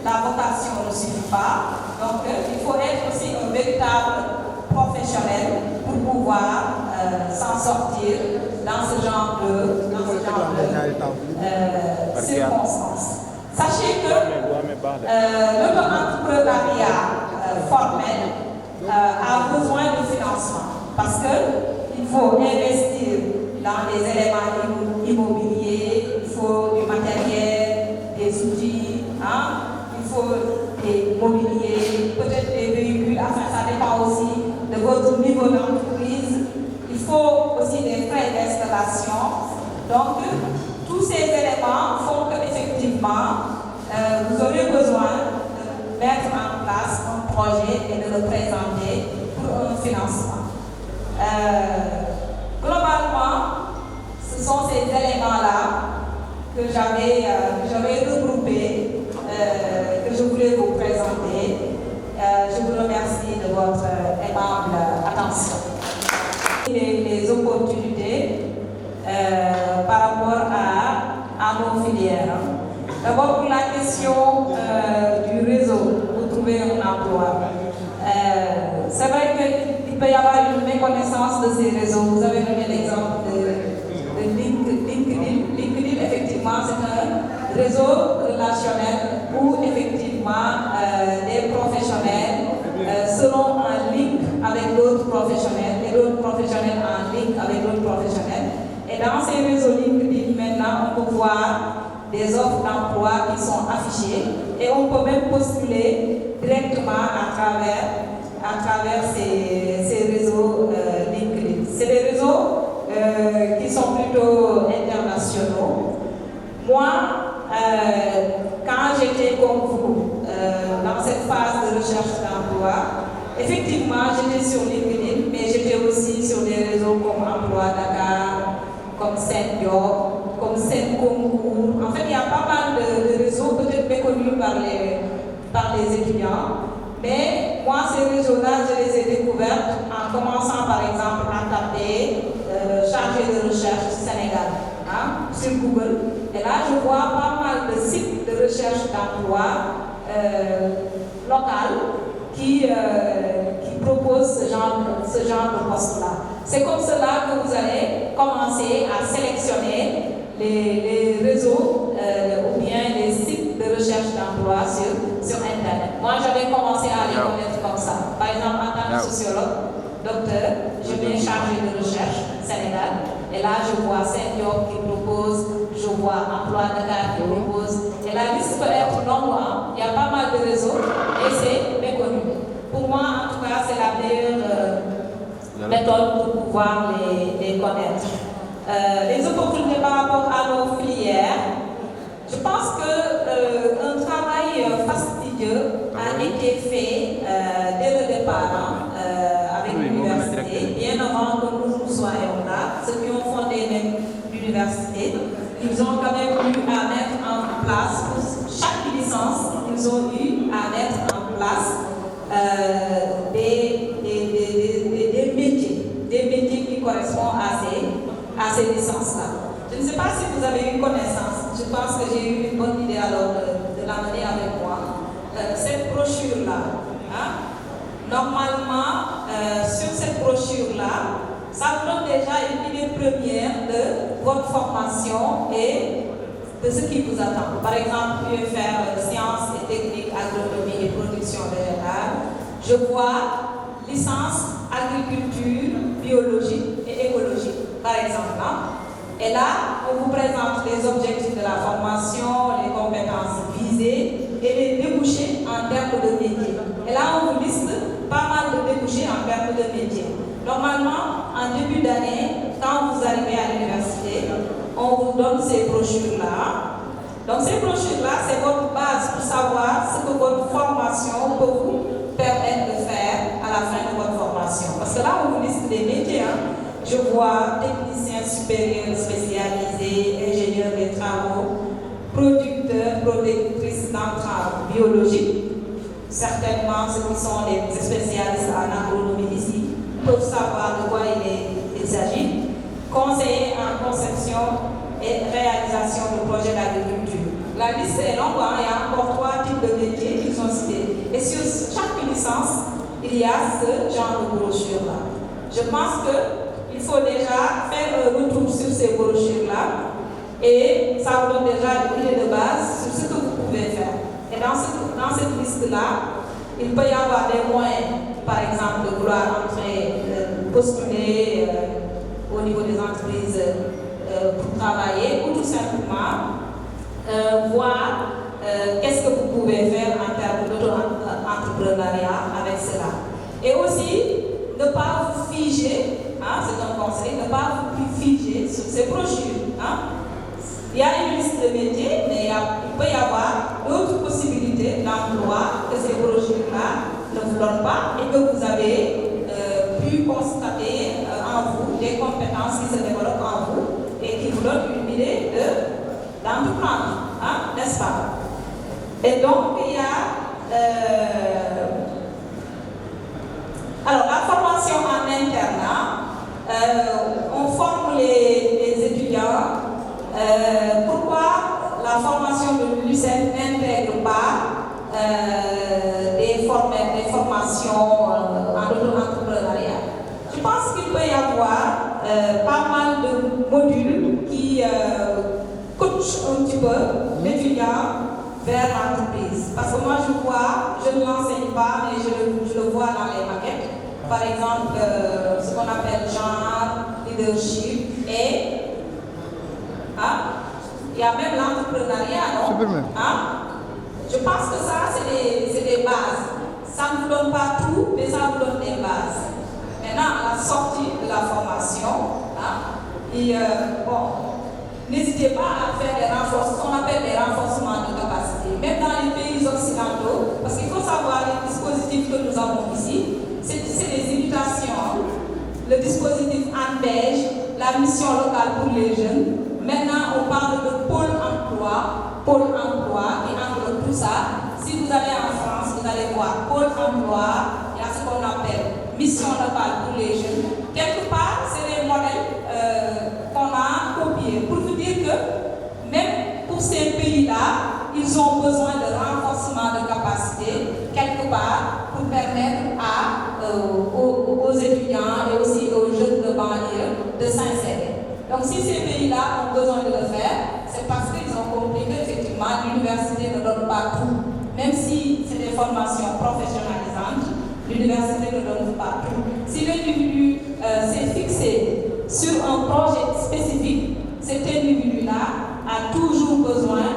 La vocation ne suffit pas. Donc, il faut être aussi un véritable professionnel pour pouvoir s'en sortir dans ce genre de circonstances. Sachez que l'auto-entrepreneuriat formel a besoin de financement parce qu'il faut investir dans des éléments immobiliers, il faut du matériel, des outils, il faut des mobiliers, peut-être des véhicules, enfin ça dépend aussi de votre niveau d'entreprise. Il faut aussi des frais d'installation. Donc, tous ces éléments font qu'effectivement, vous aurez besoin de mettre en place un projet et de le présenter pour un financement. Globalement, ce sont ces éléments-là que j'avais regroupés, que je voulais vous présenter. Je vous remercie de votre aimable attention. Les opportunités par rapport à nos filières. D'abord, pour la question du réseau, vous trouvez un emploi. C'est vrai qu'il peut y avoir une méconnaissance de ces réseaux. Vous avez donné l'exemple de LinkedIn. LinkedIn, effectivement, c'est un réseau relationnel où, effectivement, des professionnels seront en link avec d'autres professionnels et d'autres professionnels en link avec d'autres professionnels. Et dans ces réseaux LinkedIn, maintenant, on peut voir des offres d'emploi qui sont affichées et on peut même postuler directement à travers ces réseaux LinkedIn. C'est des réseaux qui sont plutôt internationaux. Moi, quand j'étais comme vous dans cette phase de recherche d'emploi, effectivement, j'étais sur LinkedIn, mais j'étais aussi sur des réseaux comme Emploi Dakar, comme Senjob, comme Senconcours. En fait, il y a pas mal de réseaux peut-être méconnus par les étudiants. Mais moi, ces réseaux-là, je les ai découverts en commençant par exemple à taper chargé de recherche Sénégal sur Google. Et là, je vois pas mal de sites de recherche d'emploi local qui proposent ce genre de poste-là. C'est comme cela que vous allez commencer à sélectionner les réseaux ou bien les sites de recherche d'emploi sur Internet. Moi, j'avais commencé à les connaître comme ça. Par exemple, en tant que sociologue, docteur, je viens chargé de recherche Sénégal. Et là, je vois Senjob qui propose, je vois Emploi Dakar qui propose. Et la liste peut être longue. Il y a pas mal de réseaux et c'est méconnu. Pour moi, en tout cas, c'est la meilleure méthode pour pouvoir les connaître. Les opportunités par rapport à nos filières, je pense qu'un travail fastidieux a été fait dès le départ avec l'université, bien avant que nous soyons là. Ceux qui ont fondé même l'université, ils ont quand même eu à mettre en place, pour chaque licence, ils ont eu à mettre en place des métiers qui correspondent à ces licences-là. Je ne sais pas si vous avez eu connaissance, je pense que j'ai eu une bonne idée alors de l'amener avec moi. Cette brochure-là, normalement, sur cette brochure-là, ça vous donne déjà une idée première de votre formation et de ce qui vous attend. Par exemple, vous pouvez faire sciences et techniques, agronomie et production végétale. Je vois licence, agriculture, biologie et écologie, par exemple. Et là, on vous présente les objectifs de la formation, les compétences visées et les débouchés en termes de métier. Et là, on vous liste pas mal de débouchés en termes de métier. Normalement, en début d'année, quand vous arrivez à l'université, on vous donne ces brochures-là. Donc ces brochures-là, c'est votre base pour savoir ce que votre formation peut vous permettre de faire à la fin de votre formation. Parce que là, on vous liste des métiers. Je vois technicien supérieur spécialisé, ingénieur des travaux, producteur, productrice d'entraves biologiques. Certainement, ceux qui sont les spécialistes en agronomie ici peuvent savoir de quoi il s'agit. Conseiller en conception et réalisation de projets d'agriculture. La liste est longue, il y a encore 3 types de métiers qui sont cités. Et sur chaque licence, il y a ce genre de brochure-là. je pense qu'il faut déjà faire un retour sur ces brochures-là et ça vous donne déjà une idée de base sur ce que vous pouvez faire. Et dans cette liste-là, il peut y avoir des moyens, par exemple, de vouloir postuler au niveau des entreprises pour travailler ou tout simplement voir qu'est-ce que vous pouvez faire en termes d'auto-entrepreneuriat avec cela. Et aussi, ne pas vous figer, c'est un conseil, ne pas vous figer sur ces brochures. Il y a une liste de métiers, mais il peut y avoir d'autres possibilités d'emploi que ces brochures-là ne vous donnent pas et que vous avez pu constater en vous, des compétences qui se développent en vous et qui vous donnent une idée d'entreprendre, n'est-ce pas? Et donc, il y a alors la formation en internat, on forme les étudiants. Pourquoi la formation de l'UCN n'intègre pas des formations en auto-entrepreneuriat? Je pense qu'il peut y avoir pas mal de modules qui coachent un petit peu l'étudiant vers l'entreprise. Parce que moi je ne l'enseigne pas, mais je le vois dans les maquettes. Par exemple, ce qu'on appelle genre, leadership et il y a même l'entrepreneuriat, non? Je pense que ça, c'est des bases. Ça ne vous donne pas tout, mais ça vous donne des bases. Maintenant, à la sortie de la formation, n'hésitez pas à faire ce qu'on appelle des renforcements de capacité. Même dans les pays occidentaux, parce qu'il faut savoir les dispositifs que nous avons ici, c'est des imitations. Le dispositif ANBEJ, la mission locale pour les jeunes. Maintenant, on parle de pôle emploi qui englobe tout ça. Si vous allez en France, vous allez voir pôle emploi, il y a ce qu'on appelle mission locale pour les jeunes. Quelque part, c'est des modèles qu'on a copiés pour vous dire que même pour ces pays-là, ils ont besoin de renforcement de capacité quelque part pour permettre aux étudiants et aussi aux jeunes de banlieue de s'insérer. Donc si ces pays-là ont besoin de le faire, c'est parce qu'ils ont compris qu'effectivement l'université ne donne pas tout. Même si c'est des formations professionnalisantes, l'université ne donne pas tout. Si l'individu s'est fixé sur un projet spécifique, cet individu-là a toujours besoin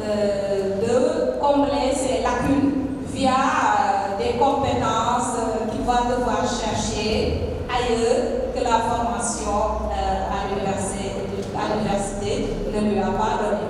de combler ses lacunes via des compétences qu'il va devoir chercher ailleurs que la formation à l'université ne lui a pas donné.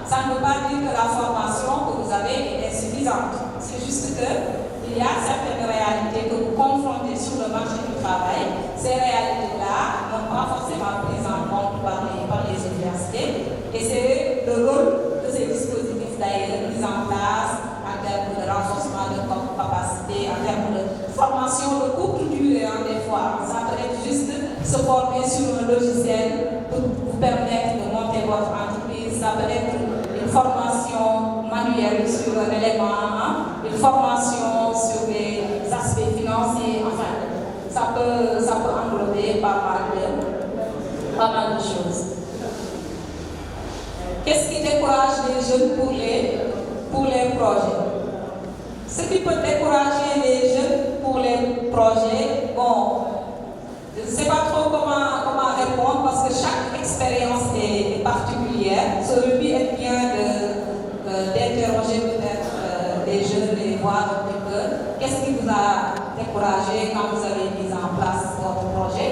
Ça ne veut pas dire que la formation que vous avez est insuffisante. C'est juste qu'il y a certaines réalités que vous confrontez sur le marché du travail. Ces réalités-là n'ont pas forcément pris en compte par les universités. Et c'est le rôle de ces dispositifs d'ailleurs mis en place en termes de renforcement de capacité, en termes de formation de courte durée, des fois. Ça peut être juste se former sur un logiciel pour vous permettre de monter votre entreprise. Ça peut être une formation manuelle sur un élément, une formation sur les aspects financiers, enfin, ça peut englober pas mal de choses. Qu'est-ce qui décourage les jeunes pour les projets? Ce qui peut décourager les jeunes pour les projets, bon, je ne sais pas trop comment répondre parce que chaque expérience est particulière. Ça aurait pu être bien d'interroger peut-être les jeunes et voir un petit peu qu'est-ce qui vous a découragé quand vous avez mis en place votre projet.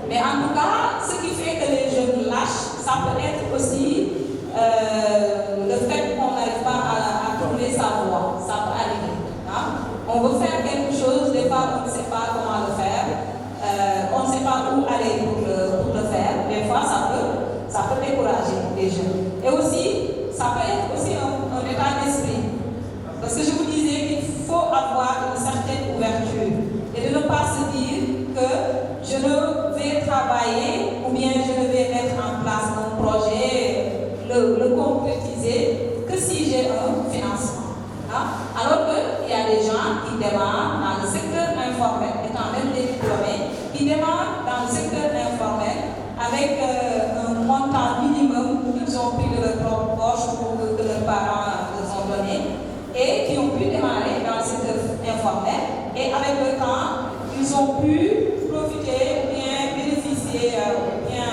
Mais en tout cas, ce qui fait que les jeunes lâchent, ça peut être aussi le fait qu'on n'arrive pas à trouver sa voie. Ça peut arriver. On veut faire quelque chose, des fois on ne sait pas comment le faire, on ne sait pas où aller pour le faire. Des fois ça peut décourager les jeunes. Et aussi, ça peut être aussi un état d'esprit. Parce que je vous disais qu'il faut avoir une certaine ouverture et de ne pas se dire que je ne vais travailler ou bien je ne vais mettre en place un projet, le concrétiser que si j'ai un financement. Alors qu'il y a des gens qui démarrent dans le secteur informel, étant même des diplômés, qui démarrent avec un montant minimum qu'ils ont pris de leur propre poche ou que leurs parents leur ont donné et qui ont pu démarrer dans le secteur informel. Et avec le temps, ils ont pu profiter ou bien bénéficier, ou bien,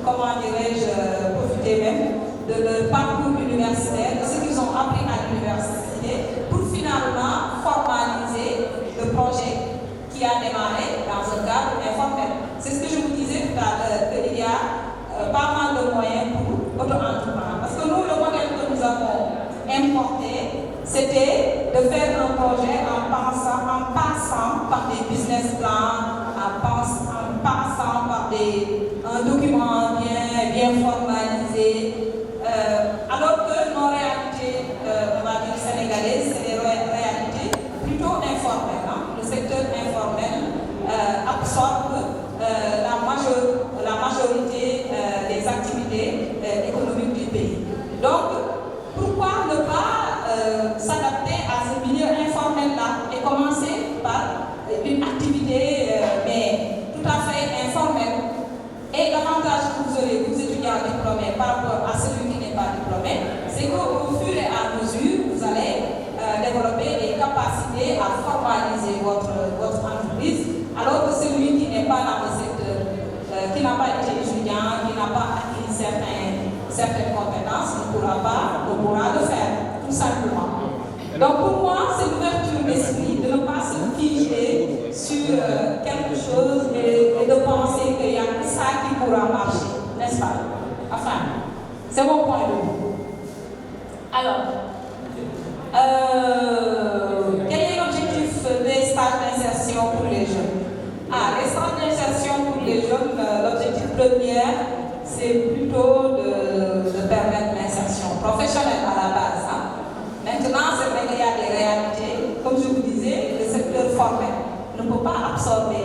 comment dirais-je, profiter même de leur parcours universitaire, de ce qu'ils ont appris à l'université pour finalement formaliser le projet qui a démarré dans un cadre informel. C'est ce que je vous disais tout à l'heure, qu'il y a pas mal de moyens pour auto-entreprendre. Parce que nous, le modèle que nous avons importé, c'était de faire un projet en passant par des business plans, en passant par un document bien formalisé, alors que nos réalités, on va dire sénégalaises, c'est des réalités plutôt informelles. Hein. Le secteur informel absorbe la majorité des activités économiques du pays. Donc, pourquoi ne pas s'adapter à ce milieu informel-là et commencer par une activité mais tout à fait informelle. Et l'avantage que vous aurez, vous étudiants diplômés, par rapport à celui qui n'est pas diplômé, c'est qu'au fur et à mesure, vous allez développer des capacités à formaliser votre entreprise, alors que celui qui n'est pas dans le secteur, qui n'a pas été étudiant, qui n'a pas acquis certaines compétences, ne pourra le faire, tout simplement. Donc pour moi, c'est l'ouverture d'esprit, de ne pas se figer sur quelque chose et de penser qu'il y a que ça qui pourra marcher, n'est-ce pas? Enfin, c'est mon point de vue. Alors, quel est l'objectif des stages d'insertion pour les jeunes? Les stages d'insertion pour les jeunes, l'objectif premier, c'est plutôt de permettre l'insertion professionnelle à la base. Hein. Maintenant, c'est vrai qu'il y a des réalités. Comme je vous disais, le secteur formel ne peut pas absorber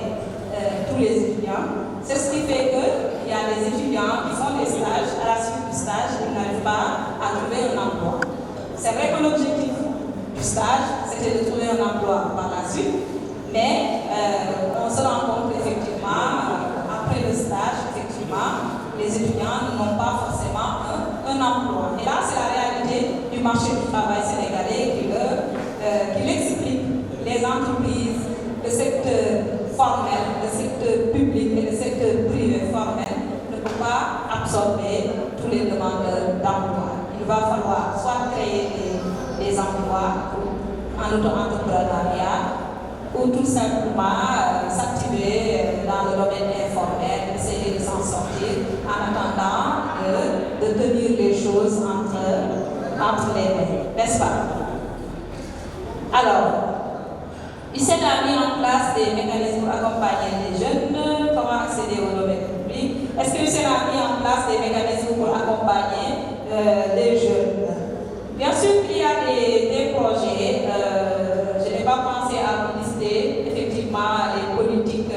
tous les étudiants. C'est ce qui fait qu'il y a des étudiants qui font des stages. À la suite du stage, ils n'arrivent pas à trouver un emploi. C'est vrai que l'objectif du stage, c'était de trouver un emploi par la suite, mais on se rend compte effectivement, après le stage, effectivement, les étudiants n'ont pas forcément un emploi. Et là, c'est la réalité du marché du travail sénégalais qui l'explique. Les entreprises, le secteur formel, le secteur public et le secteur privé formel ne peuvent pas absorber tous les demandeurs d'emploi. Il va falloir soit créer des emplois en auto-entrepreneuriat ou tout simplement s'activer dans le domaine informel, essayer de s'en sortir en attendant de tenir les choses entre les mains, n'est-ce pas? Alors, ICED a mis en place des mécanismes pour accompagner les jeunes, comment accéder au domaine public. Est-ce que ICED a mis en place des mécanismes pour accompagner les jeunes? Bien sûr qu'il y a des projets, je n'ai pas pensé à vous lister effectivement les politiques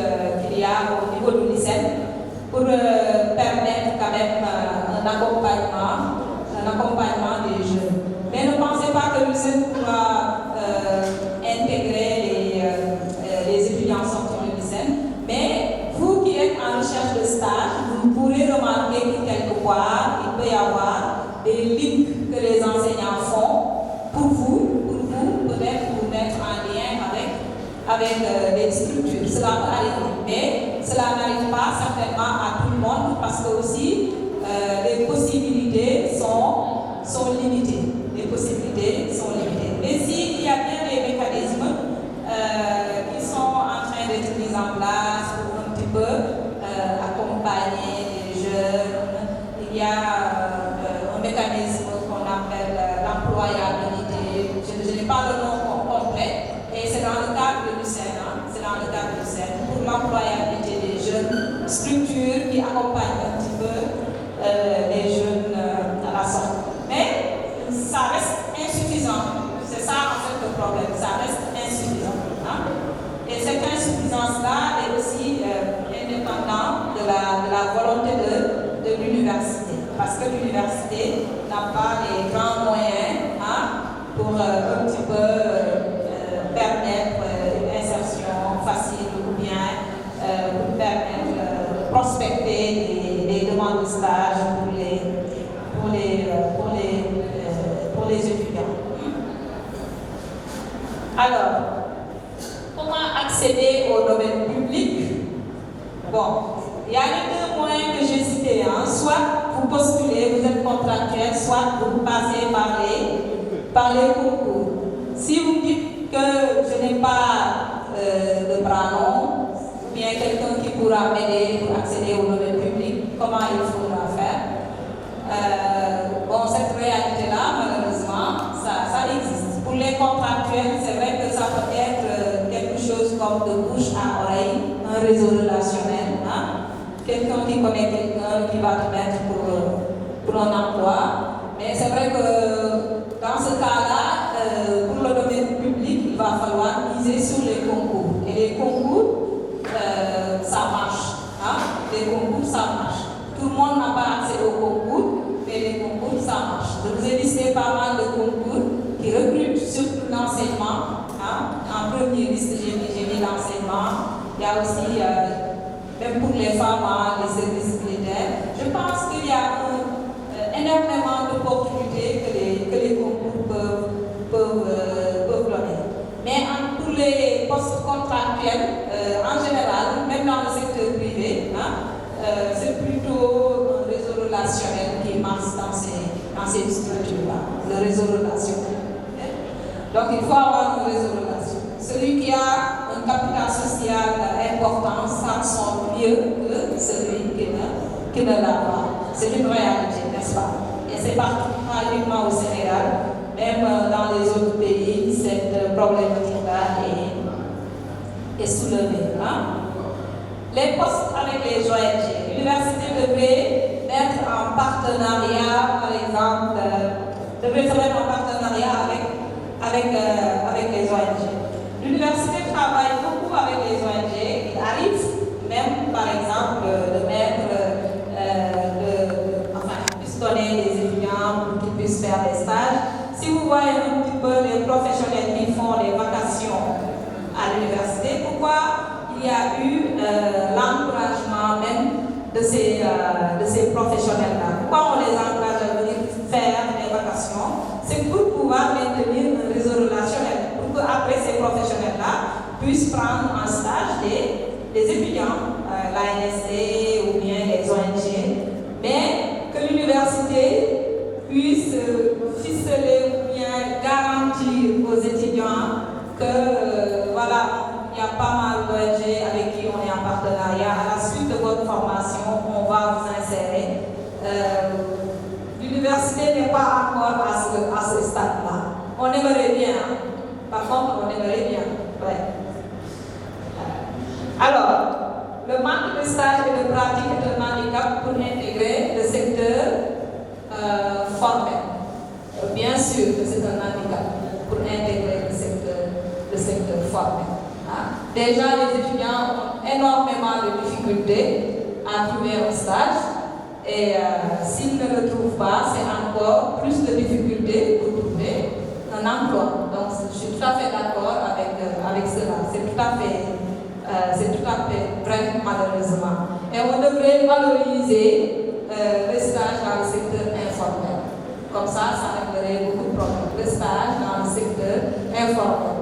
qu'il y a au niveau de l'ICED pour permettre quand même un accompagnement des jeunes. Mais ne pensez pas que l'ICED pourra intégrer les étudiants sortis de l'ICED, mais vous qui êtes en recherche de stage, vous pourrez remarquer que quelque part, il peut y avoir des links que les enseignants font pour vous peut-être vous mettre en lien avec des structures. Cela peut arriver, mais cela n'arrive pas certainement à tout le monde parce que aussi les possibilités sont limitées. Les possibilités sont limitées. Mais s'il y a bien des mécanismes qui sont en train d'être mis en place pour un petit peu accompagner les jeunes, il y a un mécanisme qu'on appelle l'employabilité. Je n'ai pas le nom complet, et c'est dans le cadre de l'UCN, pour l'employabilité des jeunes, structures qui accompagnent un petit peu les jeunes à la sortie. Mais ça reste insuffisant. C'est ça en fait le problème, ça reste insuffisant. Hein? Et cette insuffisance-là est aussi indépendante de la volonté de l'université. Parce que l'université n'a pas les grands moyens pour un petit peu permettre une insertion facile ou bien pour permettre de prospecter des accéder au domaine public. Bon, il y a les deux moyens que j'ai cités. Soit vous postulez, vous êtes contractuel, soit vous passez par les concours. Si vous me dites que je n'ai pas de bras longs, ou bien quelqu'un qui pourra m'aider pour accéder au domaine public, comment il faudra faire? Bon, cette réalité-là, malheureusement, ça existe. Pour les contractuels, c'est vrai que ça peut être quelque chose comme de bouche à oreille, un réseau relationnel. Quelqu'un qui connaît quelqu'un qui va te mettre pour un emploi. Mais c'est vrai que dans ce cas-là, pour le domaine public, il va falloir miser sur les concours. Et les concours, ça marche. Les concours, ça marche. Tout le monde n'a pas accès aux concours, mais les concours, ça marche. Je vous ai listé pas mal de concours qui recrutent surtout l'enseignement. En première liste, j'ai mis l'enseignement. Il y a aussi, même pour les femmes, les services militaires. Je pense qu'il y a énormément d'opportunités que les concours peuvent donner. Mais pour les postes contractuels, en général, même dans le secteur privé, c'est plutôt un réseau relationnel qui marche dans ces structures-là, le réseau relationnel. Donc il faut avoir un réseau relationnel. Celui qui a un capital social important s'en sort mieux que celui qui ne l'a pas. C'est une réalité, n'est-ce pas? Et c'est pas uniquement au Sénégal, même dans les autres pays, cette problématique-là est soulevée. Les postes avec les ONG. L'université devrait être en partenariat, par exemple, devrait se mettre en partenariat avec les ONG. L'université travaille beaucoup avec les ONG. Il arrive même, par exemple, de mettre, donner des étudiants pour qu'ils puissent faire des stages. Si vous voyez un petit peu les professionnels qui font des vacations à l'université, pourquoi il y a eu l'encouragement même de ces professionnels-là? Pourquoi on les encourage à venir faire des vacations? C'est pour pouvoir maintenir un réseau relationnel, pour qu'après ces professionnels-là puissent prendre en stage des étudiants, l'ANSD ou bien les ONG, mais que l'université puisse ficeler ou bien garantir aux étudiants que voilà, il y a pas mal d'ONG avec qui on est en partenariat. À la suite de votre formation, on va vous insérer. L'université n'est pas encore à ce stade-là. On aimerait bien. Par contre, on aimerait bien. Ouais. Alors, le manque de stages et de pratiques est un handicap pour intégrer le secteur formel. Bien sûr que c'est un handicap pour intégrer le secteur formel. Déjà, les étudiants ont énormément de difficultés à trouver un stage et s'ils ne le trouvent pas, c'est encore plus de difficultés pour trouver un emploi. Donc, je suis tout à fait d'accord avec cela. C'est tout à fait vrai, malheureusement. Et on devrait valoriser le stage dans le secteur informel. Comme ça réglerait beaucoup de problèmes. Le stage dans le secteur informel.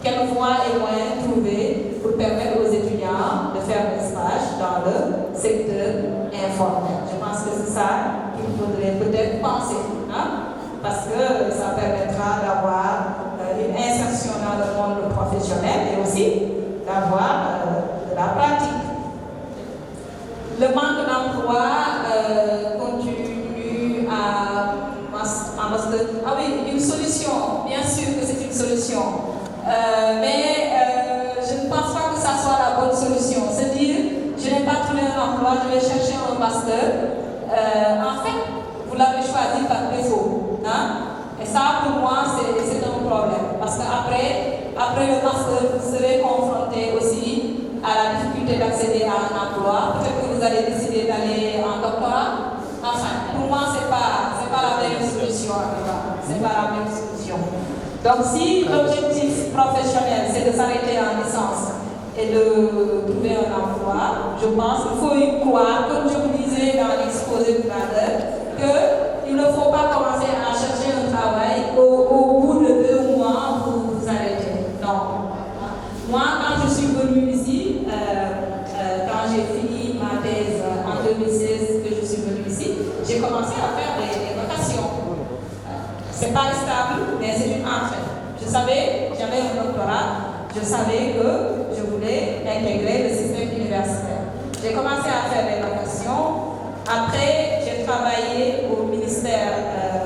Quelles voies et moyens trouver pour permettre aux étudiants de faire des stages dans le secteur informel? Je pense que c'est ça qu'il faudrait peut-être penser. Parce que ça permettra d'avoir une insertion dans le monde professionnel et aussi d'avoir de la pratique. Le manque d'emploi continue à master. Ah oui, une solution, bien sûr que c'est une solution. Mais je ne pense pas que ça soit la bonne solution. C'est dire, je n'ai pas trouvé un emploi, je vais chercher un master. En fait, vous l'avez choisi par défaut. Et ça, pour moi, c'est un problème. Parce qu'après le master, vous serez confronté aussi à la difficulté d'accéder à un emploi. Peut-être que vous allez décider d'aller en doctorat. Enfin, pour moi, ce n'est pas la même solution. C'est pas la même solution. Donc, si l'objectif professionnel, c'est de s'arrêter en licence et de trouver un emploi, je pense qu'il faut y croire, comme je vous disais dans l'exposé tout à l'heure, qu'il ne faut pas commencer à chercher un travail au bout de 2 mois pour vous arrêter. Non. Moi, quand je suis suis venue ici, quand j'ai fini ma thèse en 2016, que je suis venue ici, j'ai commencé à faire des vacations. C'est pas stable, mais c'est une entrée. Je savais, j'avais un doctorat, je savais que je voulais intégrer le système universitaire. J'ai commencé à faire des vacations. Après, j'ai travaillé au ministère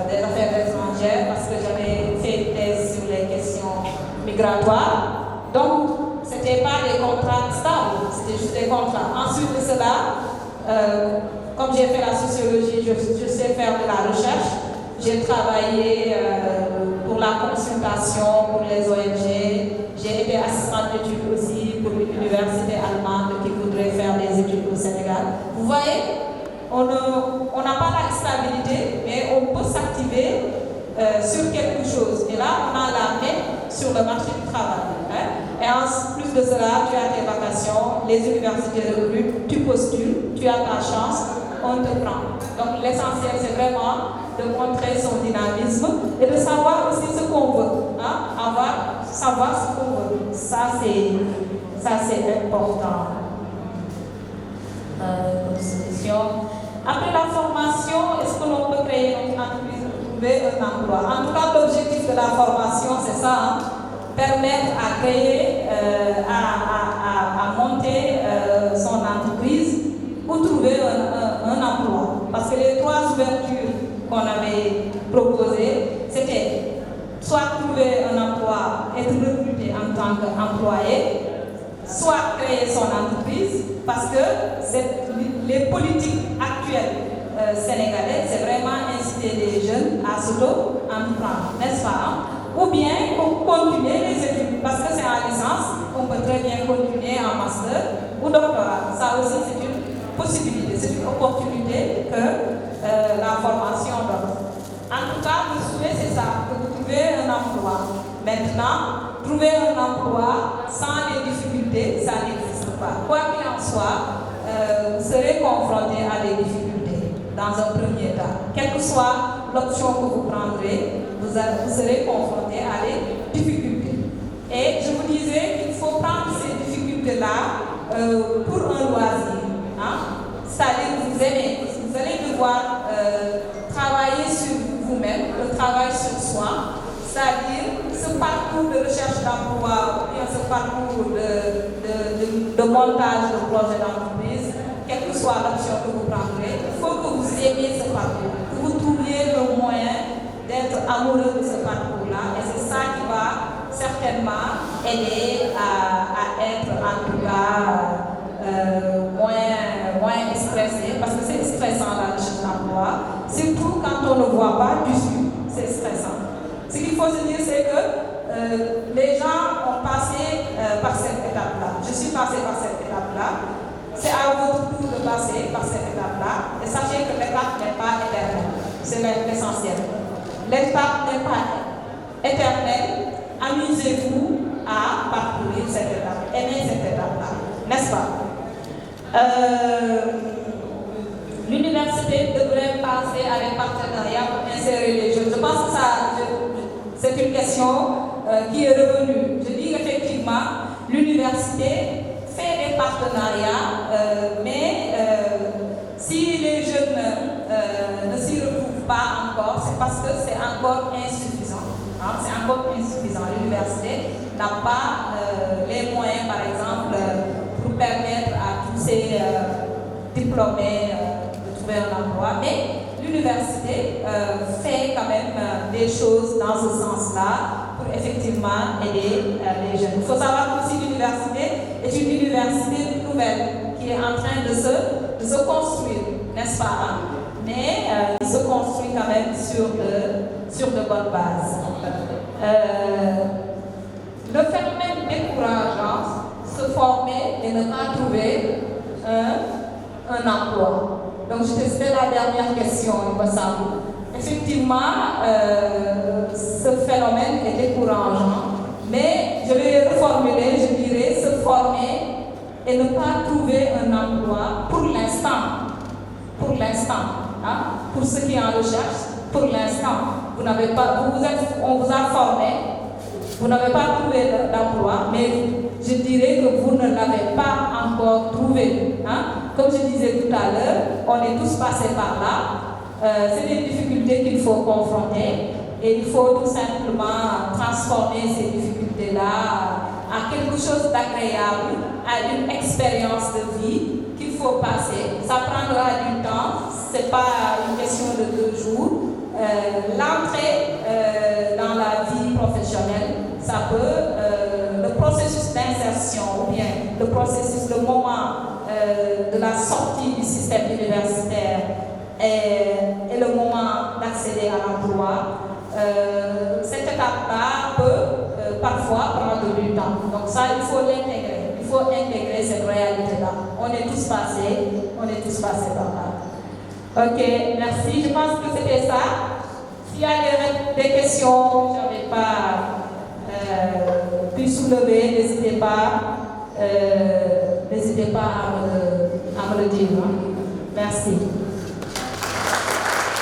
des Affaires étrangères parce que j'avais fait une thèse sur les questions migratoires. Donc, ce n'était pas des contrats stables, c'était juste des contrats. Ensuite de cela, comme j'ai fait la sociologie, je sais faire de la recherche. J'ai travaillé pour la consultation, pour les ONG. J'ai été assistante d'études aussi pour une université allemande qui voudrait faire des études au Sénégal. Vous voyez, on n'a pas la stabilité, mais on peut s'activer sur quelque chose. Et là, on a la main sur le marché du travail. Hein? Et en plus de cela, tu as tes vacations, les universités recrutent, tu postules, tu as ta chance, on te prend. Donc l'essentiel, c'est vraiment de montrer son dynamisme et de savoir aussi ce qu'on veut. Hein? Savoir ce qu'on veut. Ça, c'est important. Comme solution. Après la formation, est-ce que l'on peut créer une entreprise ou trouver un emploi? En tout cas, l'objectif de la formation, c'est ça, hein? Permettre à créer, à monter son entreprise ou trouver un emploi. Parce que les trois ouvertures qu'on avait proposées, c'était soit trouver un emploi, être recruté en tant qu'employé, soit créer son entreprise, parce que les politiques actuelles sénégalaises, c'est vraiment inciter les jeunes à s'auto-entreprendre, n'est-ce pas? Ou bien continuer les études, parce que c'est en licence, on peut très bien continuer en master ou doctorat. Ça aussi, c'est une possibilité, c'est une opportunité que la formation donne. En tout cas, le souhait, c'est ça, que vous trouvez un emploi. Maintenant, trouver un emploi sans les difficultés, ça n'existe pas. Quoi qu'il en soit, vous serez confronté à des difficultés dans un premier temps. Quelle que soit l'option que vous prendrez, vous serez confronté à des difficultés. Et je vous disais qu'il faut prendre ces difficultés-là pour un loisir. Hein? C'est-à-dire que vous allez devoir travailler sur vous-même, le travail sur soi, c'est-à-dire ce parcours de recherche d'emploi ou bien ce parcours de montage de projet d'entreprise, quelle que soit l'option que vous prendrez, il faut que vous aimiez ce parcours, que vous trouviez le moyen d'être amoureux de ce parcours-là, et c'est ça qui va certainement aider à être en tout cas moins stressé, parce que c'est stressant la recherche d'emploi, surtout quand on ne voit pas d'issue, c'est stressant. Ce qu'il faut se dire, c'est que les gens ont passé par cette étape-là. Je suis passé par cette étape-là. C'est à votre tour de passer par cette étape-là. Et sachez que l'étape n'est pas éternelle. C'est l'essentiel. L'étape n'est pas éternelle. Amusez-vous à parcourir cette étape. Aimez cette étape-là. N'est-ce pas? L'université devrait passer à des partenariats pour insérer les jeunes. Je pense que c'est une question qui est revenue. Je dis effectivement, l'université fait des partenariats, mais si les jeunes ne s'y retrouvent pas encore, c'est parce que c'est encore insuffisant. Hein? C'est encore insuffisant. L'université n'a pas les moyens, par exemple, pour permettre à tous ces diplômés de trouver un emploi, mais l'université fait quand même des choses dans ce sens-là pour effectivement aider les jeunes. Il faut savoir que aussi l'université est une université nouvelle qui est en train de se construire, n'est-ce pas? Mais il se construit quand même sur de bonnes bases. Le phénomène décourageant, se former et ne pas trouver un emploi. Donc, c'était la dernière question, il me semble. Effectivement, ce phénomène est décourageant, mais je vais reformuler, je dirais se former et ne pas trouver un emploi pour l'instant. Pour l'instant. Hein? Pour ceux qui en recherchent, pour l'instant. Vous n'avez pas, on vous a formé, Vous n'avez pas trouvé d'emploi, mais je dirais que vous ne l'avez pas encore trouvé. Hein? Comme je disais tout à l'heure, on est tous passés par là. C'est des difficultés qu'il faut confronter et il faut tout simplement transformer ces difficultés-là à quelque chose d'agréable, à une expérience de vie qu'il faut passer. Ça prendra du temps, ce n'est pas une question de 2 jours. L'entrée dans la vie professionnelle, ça peut, le processus d'insertion ou bien le processus, le moment de la sortie du système universitaire et le moment d'accéder à l'emploi, cette étape-là peut parfois prendre du temps. Donc ça, il faut l'intégrer. Il faut intégrer cette réalité-là. On est tous passés par là. Ok, merci. Je pense que c'était ça. S'il y a des questions que je n'avais pas pu soulever, n'hésitez pas à me le dire. Hein. Merci.